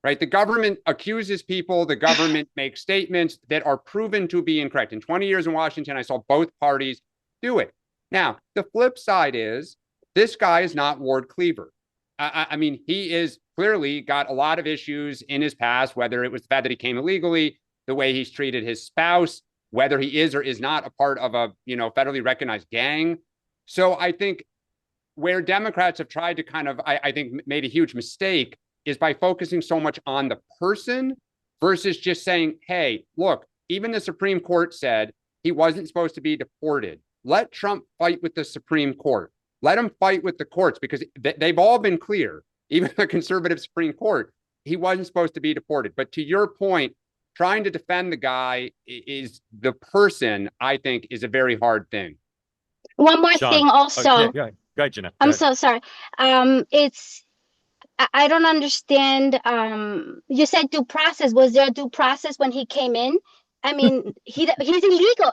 Speaker 3: The government accuses people. The government makes statements that are proven to be incorrect. In 20 years in Washington, I saw both parties do it. Now, the flip side is this guy is not Ward Cleaver. I mean, he is clearly got a lot of issues in his past, whether it was the fact that he came illegally, the way he's treated his spouse, whether he is or is not a part of a, federally recognized gang. So I think where Democrats have tried to kind of, I think, made a huge mistake is by focusing so much on the person versus just saying, hey, look, even the Supreme Court said he wasn't supposed to be deported. Let Trump fight with the Supreme Court. Let him fight with the courts, because they've all been clear, even the conservative Supreme Court, he wasn't supposed to be deported. But to your point, trying to defend the guy is the person, I think, is a very hard thing.
Speaker 6: One more thing also.
Speaker 1: Go ahead, Jeanette.
Speaker 6: I'm so sorry. I don't understand. You said due process. Was there a due process when he came in? I mean, he's illegal.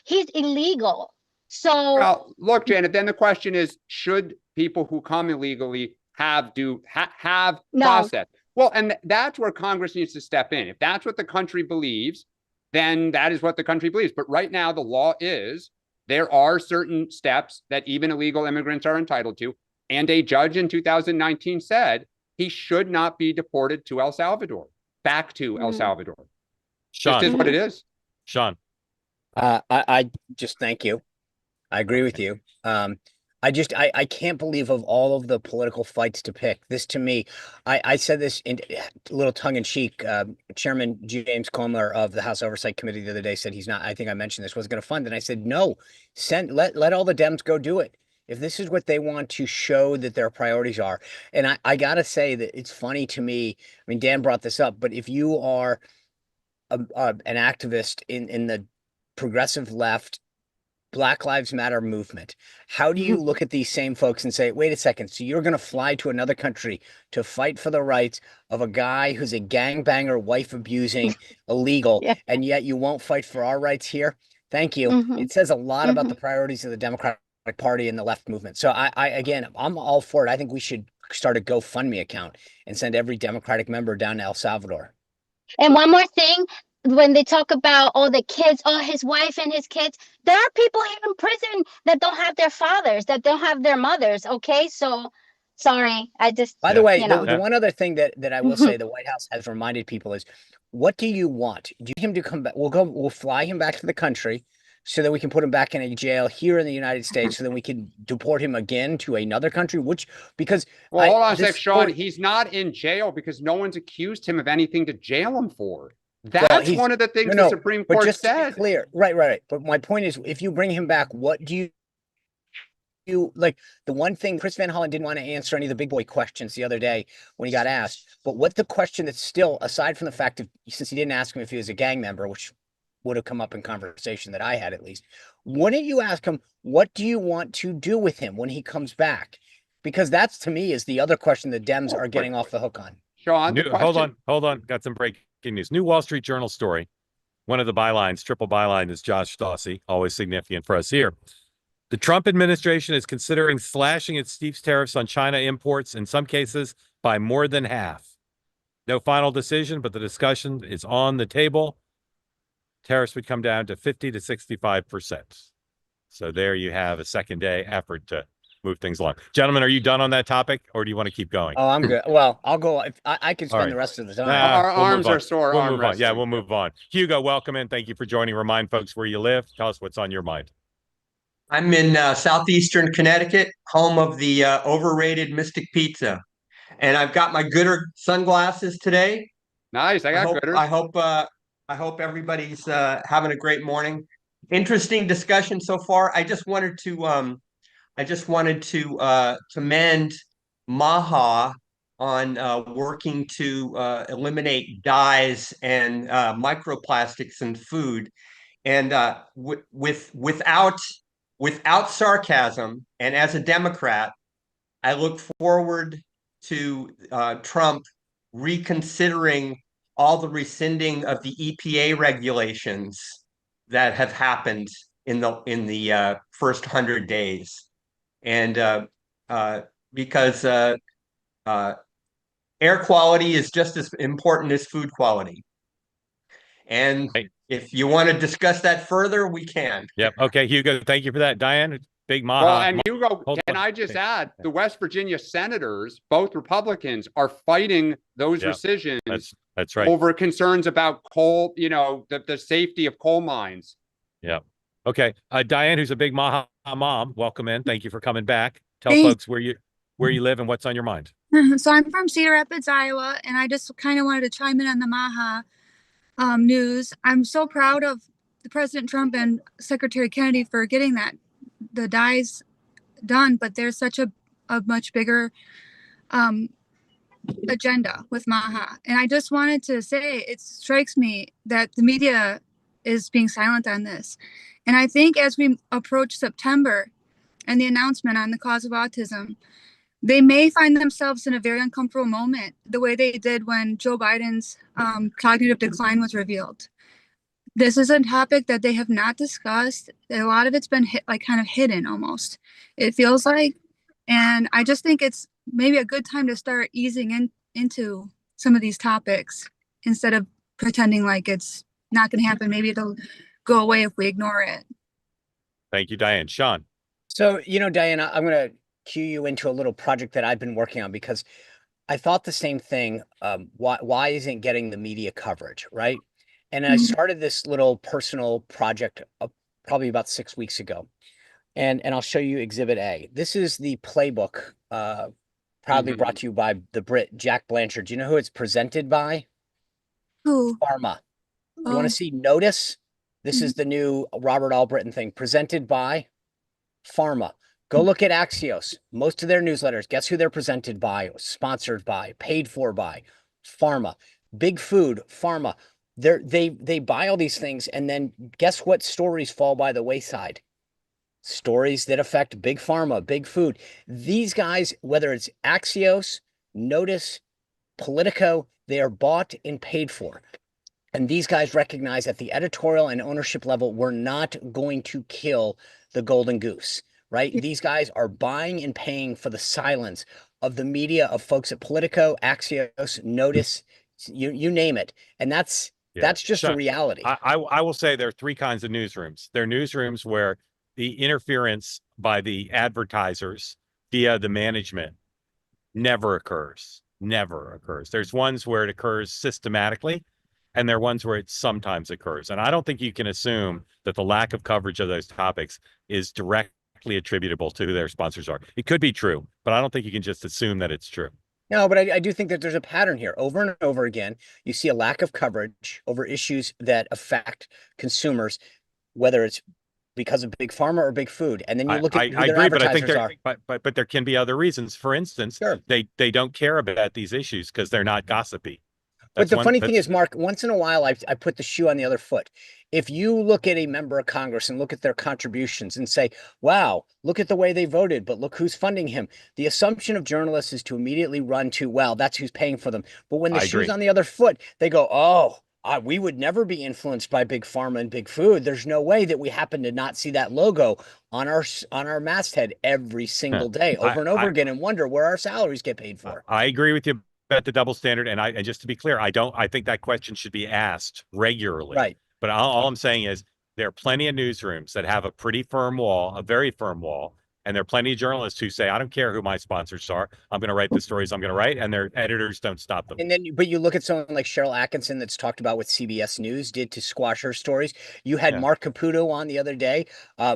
Speaker 6: He's illegal. So,
Speaker 3: well, look, Janet, then the question is, should people who come illegally have process? Well, and that's where Congress needs to step in. If that's what the country believes, then that is what the country believes. But right now, the law is there are certain steps that even illegal immigrants are entitled to. And a judge in 2019 said he should not be deported to El Salvador, back to El Salvador.
Speaker 1: Sean.
Speaker 3: Just is what it is.
Speaker 1: Sean.
Speaker 2: I just thank you. I agree with you. I can't believe of all of the political fights to pick, this to me, I said this in a little tongue in cheek. Chairman James Comer of the House Oversight Committee the other day said he's not, I think I mentioned this, wasn't going to fund. And I said, no, let all the Dems go do it. If this is what they want to show that their priorities are. And I got to say that it's funny to me. I mean, Dan brought this up, but if you are an activist in the progressive left, Black Lives Matter movement, how do you look at these same folks and say, wait a second, so you're going to fly to another country to fight for the rights of a guy who's a gangbanger, wife abusing, illegal, and yet you won't fight for our rights here? Thank you. It says a lot about the priorities of the Democratic Party and the left movement. So I'm all for it. I think we should start a GoFundMe account and send every Democratic member down to El Salvador.
Speaker 6: And one more thing, when they talk about the kids, his wife and his kids, there are people here in prison that don't have their fathers, that don't have their mothers. Okay, so Sorry, I just,
Speaker 2: By the way,
Speaker 6: you know.
Speaker 2: the one other thing that I will say the White House has reminded people is, what do you want? Do you want him to come back? We'll fly him back to the country so that we can put him back in a jail here in the United States so then we can deport him again to another country, because
Speaker 3: Well, hold on a sec,
Speaker 2: this
Speaker 3: Sean.
Speaker 2: story-
Speaker 3: He's not in jail because no one's accused him of anything to jail him for. That's
Speaker 2: he's-
Speaker 3: one of the things
Speaker 2: no,
Speaker 3: the Supreme
Speaker 2: but
Speaker 3: Court
Speaker 2: just to be
Speaker 3: said.
Speaker 2: clear, right. But my point is, if you bring him back, what do you like? The one thing Chris Van Hollen didn't want to answer any of the big boy questions the other day when he got asked, but what the question that's still, aside from the fact of, since he didn't ask him if he was a gang member, which would have come up in conversation that I had at least, wouldn't you ask him, what do you want to do with him when he comes back? Because that's, to me, is the other question the Dems are getting off the hook on.
Speaker 3: Sean, the question.
Speaker 1: Hold on. Got some breaking news. New Wall Street Journal story. One of the bylines, triple byline, is Josh Dawsey, always significant for us here. The Trump administration is considering slashing its steep tariffs on China imports, in some cases by more than half. No final decision, but the discussion is on the table. Tariffs would come down to 50 to 65%. So there you have a second day effort to move things along. Gentlemen, are you done on that topic, or do you want to keep going?
Speaker 2: Oh, I'm good. Well, I'll go. If I can
Speaker 1: All
Speaker 2: spend
Speaker 1: right.
Speaker 2: the rest of the time.
Speaker 3: Our
Speaker 1: we'll
Speaker 3: arms
Speaker 1: move on.
Speaker 3: are sore.
Speaker 1: We'll
Speaker 3: arm
Speaker 1: move on. Yeah,
Speaker 3: wrestling.
Speaker 1: we'll move on. Hugo, welcome in. Thank you for joining. Remind folks where you live. Tell us what's on your mind.
Speaker 7: I'm in southeastern Connecticut, home of the overrated Mystic Pizza, and I've got my Gooder sunglasses today.
Speaker 3: Nice. I got Gooders.
Speaker 7: I hope everybody's having a great morning. Interesting discussion so far. I just wanted to commend MAHA on working to eliminate dyes and microplastics in food, and without sarcasm, and as a Democrat, I look forward to Trump reconsidering all the rescinding of the EPA regulations that have happened in the first 100 days, and because air quality is just as important as food quality. And if you want to discuss that further, we can.
Speaker 1: Yep. Okay, Hugo, thank you for that. Diane, big MAHA.
Speaker 3: Well, and Hugo,
Speaker 1: Hold
Speaker 3: can
Speaker 1: on.
Speaker 3: I just add, the West Virginia senators, both Republicans, are fighting those
Speaker 1: Yeah,
Speaker 3: rescissions
Speaker 1: That's right.
Speaker 3: over concerns about coal, the safety of coal mines.
Speaker 1: Yeah. Okay. Diane, who's a big MAHA mom, welcome in. Thank you for coming back. Tell
Speaker 8: Thanks.
Speaker 1: folks where you live and what's on your mind.
Speaker 8: So I'm from Cedar Rapids, Iowa, and I just kind of wanted to chime in on the MAHA news. I'm so proud of the President Trump and Secretary Kennedy for getting the dyes done, but there's such a much bigger agenda with MAHA. And I just wanted to say, it strikes me that the media is being silent on this. And I think as we approach September and the announcement on the cause of autism, they may find themselves in a very uncomfortable moment, the way they did when Joe Biden's cognitive decline was revealed. This is a topic that they have not discussed. A lot of it's been kind of hidden almost, it feels like. And I just think it's maybe a good time to start easing into some of these topics instead of pretending like it's not going to happen. Maybe it'll go away if we ignore it.
Speaker 1: Thank you, Diane. Sean.
Speaker 2: So, Diane, I'm going to cue you into a little project that I've been working on, because I thought the same thing. Why isn't getting the media coverage, right? And I started this little personal project probably about 6 weeks ago. And I'll show you Exhibit A. This is the playbook, proudly brought to you by the Brit Jack Blanchard. Do you know who it's presented by?
Speaker 8: Who?
Speaker 2: Pharma. You want to see Notice? This is the new Robert Albritton thing, presented by Pharma. Go look at Axios. Most of their newsletters, guess who they're presented by, sponsored by, paid for by? Pharma. Big Food, Pharma. They buy all these things, and then guess what stories fall by the wayside? Stories that affect Big Pharma, Big Food. These guys, whether it's Axios, Notice, Politico, they are bought and paid for. And these guys recognize at the editorial and ownership level, we're not going to kill the golden goose, right? These guys are buying and paying for the silence of the media, of folks at Politico, Axios, Notice, you name it. And that's just the reality.
Speaker 1: I will say there are three kinds of newsrooms. There are newsrooms where the interference by the advertisers via the management never occurs. Never occurs. There's ones where it occurs systematically, and there are ones where it sometimes occurs. And I don't think you can assume that the lack of coverage of those topics is directly attributable to who their sponsors are. It could be true, but I don't think you can just assume that it's true.
Speaker 2: No, but I do think that there's a pattern here. Over and over again, you see a lack of coverage over issues that affect consumers, whether it's because of big pharma or big food. And then you look at who
Speaker 1: I
Speaker 2: their
Speaker 1: agree, but I think
Speaker 2: advertisers
Speaker 1: there,
Speaker 2: are.
Speaker 1: but there can be other reasons. For instance,
Speaker 2: Sure.
Speaker 1: they don't care about these issues because they're not gossipy.
Speaker 2: But the funny thing is, Mark, once in a while, I put the shoe on the other foot. If you look at a member of Congress and look at their contributions and say, wow, look at the way they voted, but look who's funding him. The assumption of journalists is to immediately run to, well, that's who's paying for them. But when the shoe's on the other foot, they go, oh, we would never be influenced by big pharma and big food. There's no way that we happen to not see that logo on our masthead every single day over and over again and wonder where our salaries get paid for.
Speaker 1: I agree with you about the double standard. And just to be clear, I think that question should be asked regularly.
Speaker 2: Right.
Speaker 1: But all I'm saying is there are plenty of newsrooms that have a pretty firm wall, a very firm wall. And there are plenty of journalists who say, I don't care who my sponsors are. I'm going to write the stories I'm going to write. And their editors don't stop them.
Speaker 2: And then, but you look at someone like Cheryl Atkinson that's talked about what CBS News did to squash her stories. You had Mark Caputo on the other day.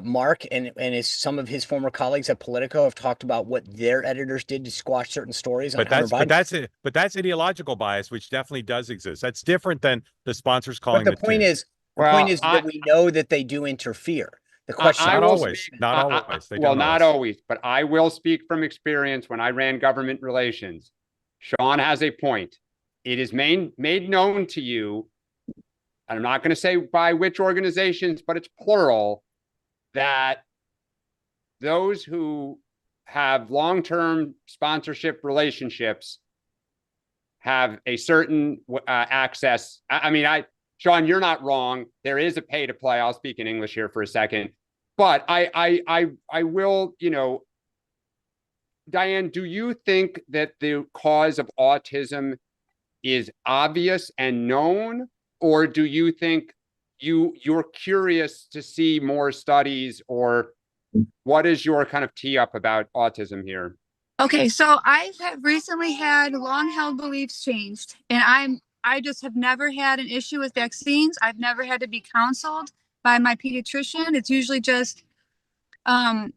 Speaker 2: Mark and some of his former colleagues at Politico have talked about what their editors did to squash certain stories.
Speaker 1: But that's ideological bias, which definitely does exist. That's different than the sponsors calling.
Speaker 2: But the point is that we know that they do interfere. The question,
Speaker 1: not always,
Speaker 3: not always, but I will speak from experience when I ran government relations. Sean has a point. It is made known to you, and I'm not going to say by which organizations, but it's plural, that those who have long-term sponsorship relationships have a certain access. Sean, you're not wrong. There is a pay to play. I'll speak in English here for a second. But I will, Diane, do you think that the cause of autism is obvious and known? Or do you think you're curious to see more studies, or what is your kind of tee up about autism here?
Speaker 8: Okay, so I have recently had long-held beliefs changed, and I just have never had an issue with vaccines. I've never had to be counseled by my pediatrician. It's usually just,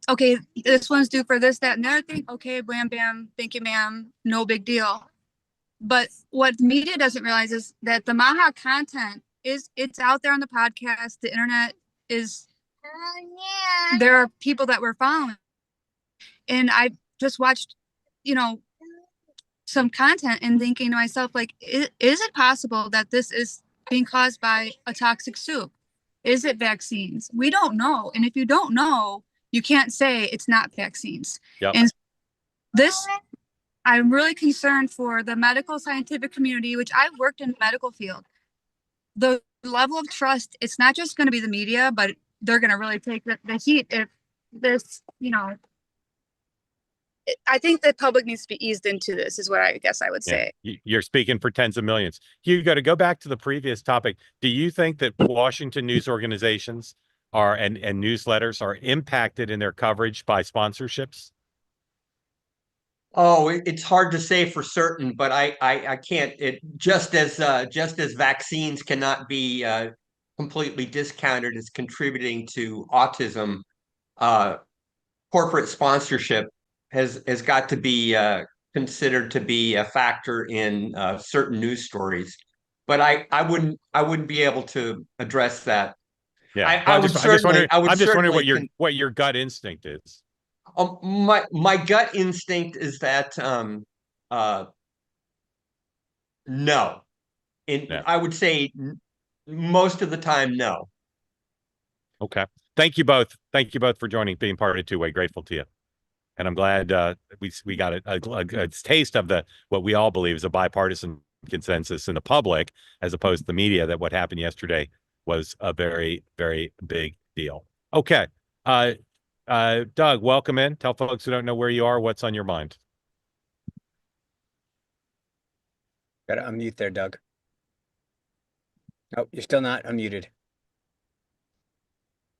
Speaker 8: okay, this one's due for this, that, and the other thing. Okay, bam, bam, thank you, ma'am. No big deal. But what the media doesn't realize is that the MAHA content it's out there on the podcast. The internet is, there are people that we're following. And I just watched, some content and thinking to myself, like, is it possible that this is being caused by a toxic soup? Is it vaccines? We don't know. And if you don't know, you can't say it's not vaccines.
Speaker 1: Yep.
Speaker 8: And I'm really concerned for the medical scientific community, which I've worked in the medical field. The level of trust, it's not just going to be the media, but they're going to really take the heat if this, I think the public needs to be eased into this, is what I guess I would say.
Speaker 1: You're speaking for tens of millions. Hugo, to go back to the previous topic, do you think that Washington news organizations and newsletters are impacted in their coverage by sponsorships?
Speaker 7: Oh, it's hard to say for certain, but I can't. It just as vaccines cannot be completely discounted as contributing to autism, corporate sponsorship has got to be considered to be a factor in certain news stories. But I wouldn't be able to address that.
Speaker 1: Yeah,
Speaker 7: I'm just wondering
Speaker 1: what your gut instinct is.
Speaker 7: My gut instinct is that no. I would say most of the time, no.
Speaker 1: Okay. Thank you both. Thank you both for being part of Two-Way. Grateful to you. And I'm glad we got a taste of what we all believe is a bipartisan consensus in the public, as opposed to the media, that what happened yesterday was a very, very big deal. Okay. Doug, welcome in. Tell folks who don't know where you are what's on your mind.
Speaker 2: Gotta unmute there, Doug. Oh, you're still not unmuted.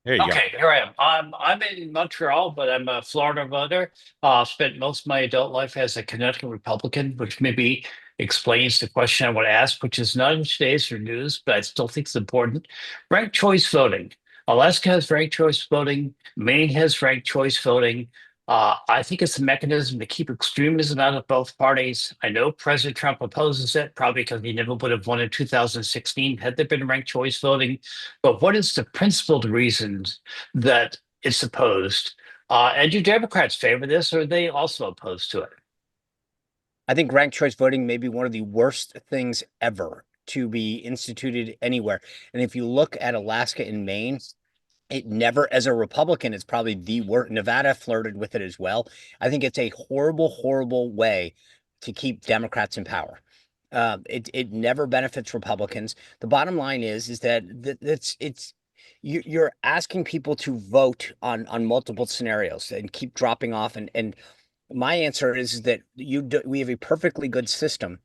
Speaker 1: There you go.
Speaker 9: Okay, here I am. I'm in Montreal, but I'm a Florida voter. Spent most of my adult life as a Connecticut Republican, which maybe explains the question I want to ask, which is not in today's news, but I still think it's important. Ranked choice voting. Alaska has ranked choice voting. Maine has ranked choice voting. I think it's a mechanism to keep extremism out of both parties. I know President Trump opposes it, probably because he never would have won in 2016 had there been ranked choice voting. But what is the principled reasons that it's opposed? And do Democrats favor this, or are they also opposed to it?
Speaker 2: I think ranked choice voting may be one of the worst things ever to be instituted anywhere. And if you look at Alaska and Maine, it never, as a Republican, it's probably the worst. Nevada flirted with it as well. I think it's a horrible, horrible way to keep Democrats in power. It never benefits Republicans. The bottom line is that you're asking people to vote on multiple scenarios and keep dropping off. And my answer is that we have a perfectly good system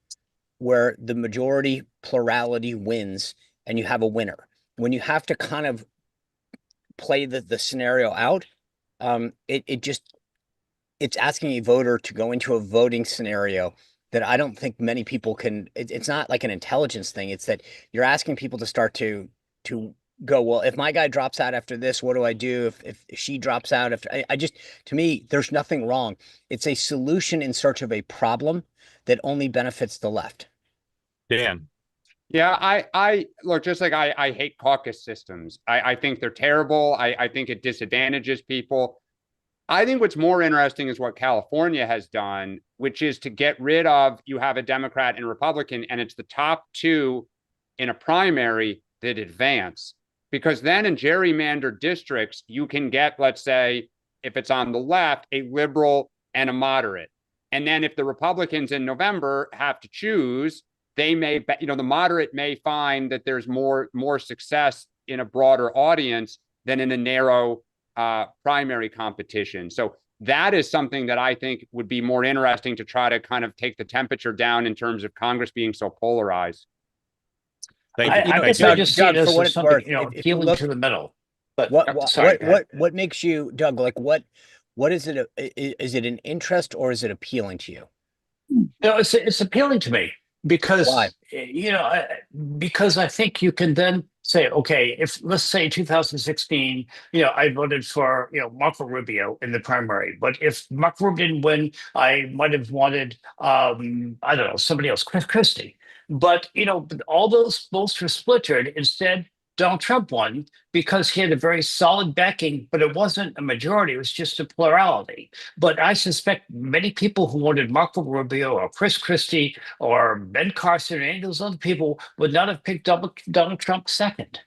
Speaker 2: where the majority plurality wins and you have a winner. When you have to kind of play the scenario out, it's asking a voter to go into a voting scenario that I don't think many people can. It's not like an intelligence thing. It's that you're asking people to start to go, well, if my guy drops out after this, what do I do if she drops out after? To me, there's nothing wrong. It's a solution in search of a problem that only benefits the left.
Speaker 1: Dan.
Speaker 3: Yeah, I look, just like I hate caucus systems. I think they're terrible. I think it disadvantages people. I think what's more interesting is what California has done, which is to get rid of, you have a Democrat and Republican, and it's the top two in a primary that advance. Because then in gerrymandered districts, you can get, let's say, if it's on the left, a liberal and a moderate. And then if the Republicans in November have to choose, they may, the moderate may find that there's more success in a broader audience than in a narrow primary competition. So that is something that I think would be more interesting to try to kind of take the temperature down in terms of Congress being so polarized.
Speaker 1: Thank you.
Speaker 9: I guess I just see it as something, appealing to the middle. But
Speaker 2: what makes you, Doug, like what is it? Is it an interest or is it appealing to you?
Speaker 9: No, it's appealing to me. Because,
Speaker 2: why?
Speaker 9: Because I think you can then say, okay, if let's say 2016, I voted for, Marco Rubio in the primary, but if Marco Rubio didn't win, I might have wanted, I don't know, somebody else, Chris Christie. But, all those votes were splintered. Instead, Donald Trump won because he had a very solid backing, but it wasn't a majority. It was just a plurality. But I suspect many people who wanted Marco Rubio or Chris Christie or Ben Carson or any of those other people would not have picked Donald Trump second.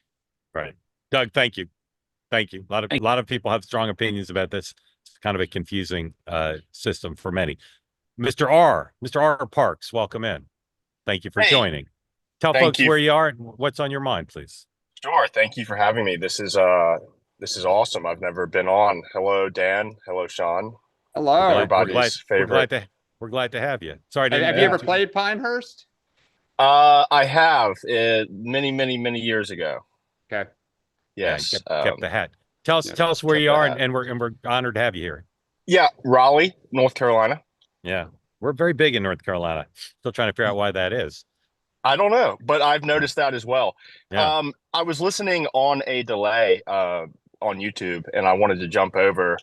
Speaker 1: Right. Doug, thank you. Thank you. A lot of people have strong opinions about this. It's kind of a confusing system for many. Mr. R. Parks, welcome in. Thank you for joining. Tell folks where you are and what's on your mind, please.
Speaker 10: Sure. Thank you for having me. This is awesome. I've never been on. Hello, Dan. Hello, Sean.
Speaker 3: Hello.
Speaker 10: Everybody's favorite.
Speaker 1: We're glad to have you. Sorry.
Speaker 3: Have you ever played Pinehurst?
Speaker 10: I have many years ago.
Speaker 3: Okay.
Speaker 10: Yes.
Speaker 1: Kept the hat. Tell us where you are, and we're honored to have you here.
Speaker 10: Yeah, Raleigh, North Carolina.
Speaker 1: Yeah, we're very big in North Carolina. Still trying to figure out why that is.
Speaker 10: I don't know, but I've noticed that as well.
Speaker 1: Yeah.
Speaker 10: I was listening on a delay on YouTube, and I wanted to jump over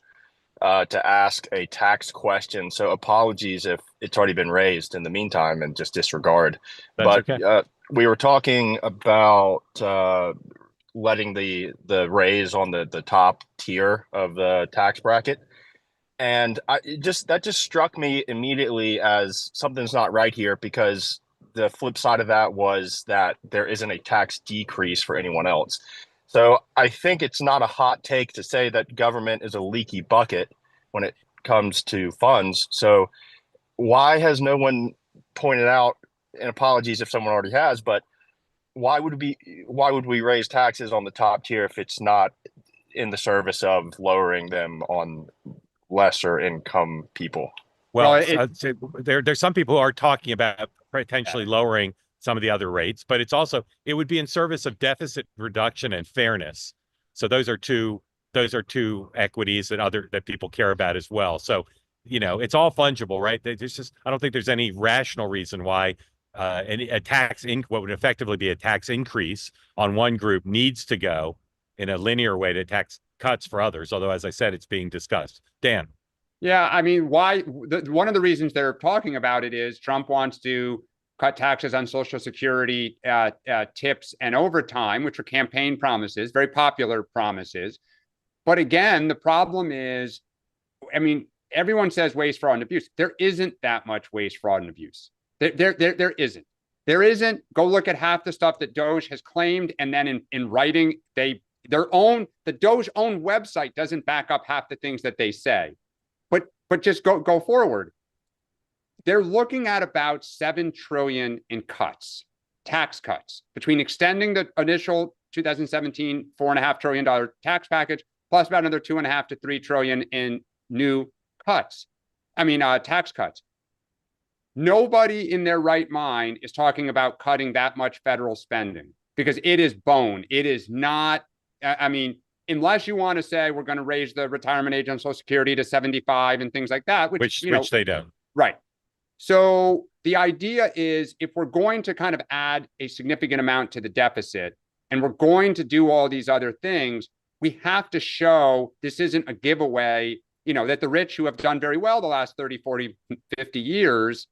Speaker 10: to ask a tax question. So apologies if it's already been raised in the meantime, and just disregard.
Speaker 1: That's
Speaker 10: but
Speaker 1: okay.
Speaker 10: We were talking about letting the raise on the top tier of the tax bracket. And that just struck me immediately as something's not right here, because the flip side of that was that there isn't a tax decrease for anyone else. So I think it's not a hot take to say that government is a leaky bucket when it comes to funds. So why has no one pointed out, and apologies if someone already has, but why would we raise taxes on the top tier if it's not in the service of lowering them on lesser income people?
Speaker 1: Well, there's some people who are talking about potentially lowering some of the other rates, but it would be in service of deficit reduction and fairness. So those are two equities that people care about as well. So, it's all fungible, right? I don't think there's any rational reason why what would effectively be a tax increase on one group needs to go in a linear way to tax cuts for others. Although, as I said, it's being discussed. Dan.
Speaker 3: Yeah, I mean, one of the reasons they're talking about it is Trump wants to cut taxes on Social Security, tips, and overtime, which are campaign promises, very popular promises. But again, the problem is, I mean, everyone says waste, fraud, and abuse. There isn't that much waste, fraud, and abuse. There isn't. There isn't. Go look at half the stuff that DOGE has claimed, and then in writing, the DOGE own website doesn't back up half the things that they say. But just go forward. They're looking at about $7 trillion in cuts, tax cuts, between extending the initial 2017 $4.5 trillion tax package, plus about another $2.5 to $3 trillion in new cuts. Tax cuts. Nobody in their right mind is talking about cutting that much federal spending because it is bone. It is not. Unless you want to say we're going to raise the retirement age on Social Security to 75 and things like that, which
Speaker 1: they don't.
Speaker 3: Right. So the idea is if we're going to kind of add a significant amount to the deficit and we're going to do all these other things, we have to show this isn't a giveaway, that the rich who have done very well the last 30, 40, 50 years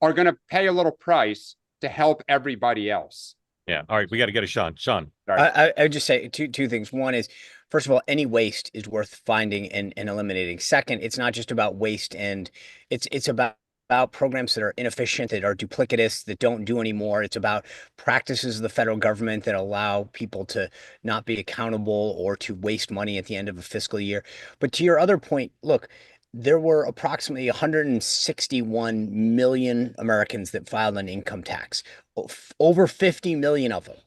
Speaker 3: are going to pay a little price to help everybody else.
Speaker 1: Yeah. All right. We got to go to Sean. Sean.
Speaker 2: I would just say two things. One is, first of all, any waste is worth finding and eliminating. Second, it's not just about waste, and it's about programs that are inefficient, that are duplicitous, that don't do anymore. It's about practices of the federal government that allow people to not be accountable or to waste money at the end of a fiscal year. But to your other point, look, there were approximately 161 million Americans that filed an income tax. Over 50 million of them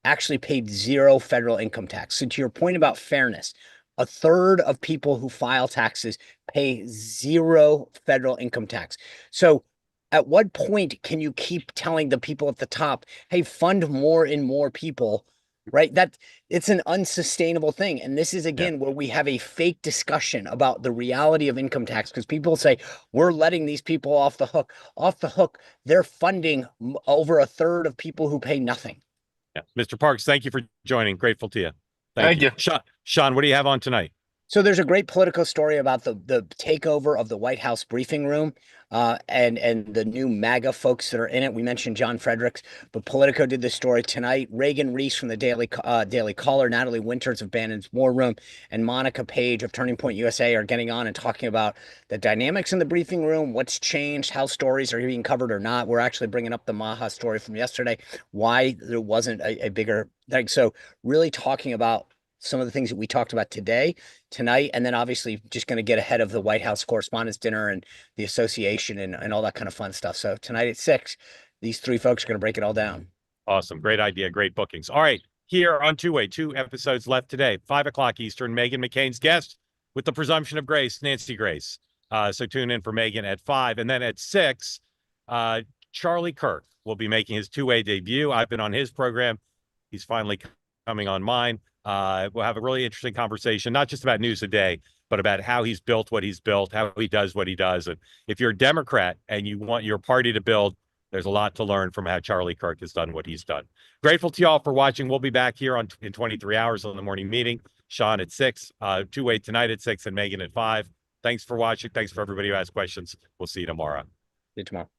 Speaker 2: actually paid zero federal income tax. So to your point about fairness, a third of people who file taxes pay zero federal income tax. So at what point can you keep telling the people at the top, hey, fund more and more people, right? That it's an unsustainable thing. And this is, again, where we have a fake discussion about the reality of income tax, because people say we're letting these people off the hook. Off the hook, they're funding over a third of people who pay nothing.
Speaker 1: Yeah. Mr. Parks, thank you for joining. Grateful to you.
Speaker 10: Thank you.
Speaker 1: Sean, what do you have on tonight?
Speaker 2: So there's a great Politico story about the takeover of the White House briefing room and the new MAGA folks that are in it. We mentioned John Fredericks, but Politico did this story tonight. Reagan Reese from the Daily Caller, Natalie Winters of Bannon's War Room, and Monica Page of Turning Point USA are getting on and talking about the dynamics in the briefing room, what's changed, how stories are being covered or not. We're actually bringing up the MAHA story from yesterday, why there wasn't a bigger thing. So really talking about some of the things that we talked about tonight, and then obviously just going to get ahead of the White House Correspondents' Dinner and the association and all that kind of fun stuff. So tonight at 6, these three folks are going to break it all down. Awesome.
Speaker 1: Great idea. Great bookings. All right. Here on Two-Way, 2 episodes left today, 5 o'clock Eastern, Meghan McCain's guest with the presumption of grace, Nancy Grace. So tune in for Meghan at 5. And then at 6, Charlie Kirk will be making his Two-Way debut. I've been on his program. He's finally coming on mine. We'll have a really interesting conversation, not just about news a day, but about how he's built what he's built, how he does what he does. And if you're a Democrat and you want your party to build, there's a lot to learn from how Charlie Kirk has done what he's done. Grateful to you all for watching. We'll be back here in 23 hours on the morning meeting. Sean at 6, Two-Way tonight at 6, and Meghan at 5. Thanks for watching. Thanks for everybody who asked questions. We'll see you tomorrow.
Speaker 2: See you tomorrow.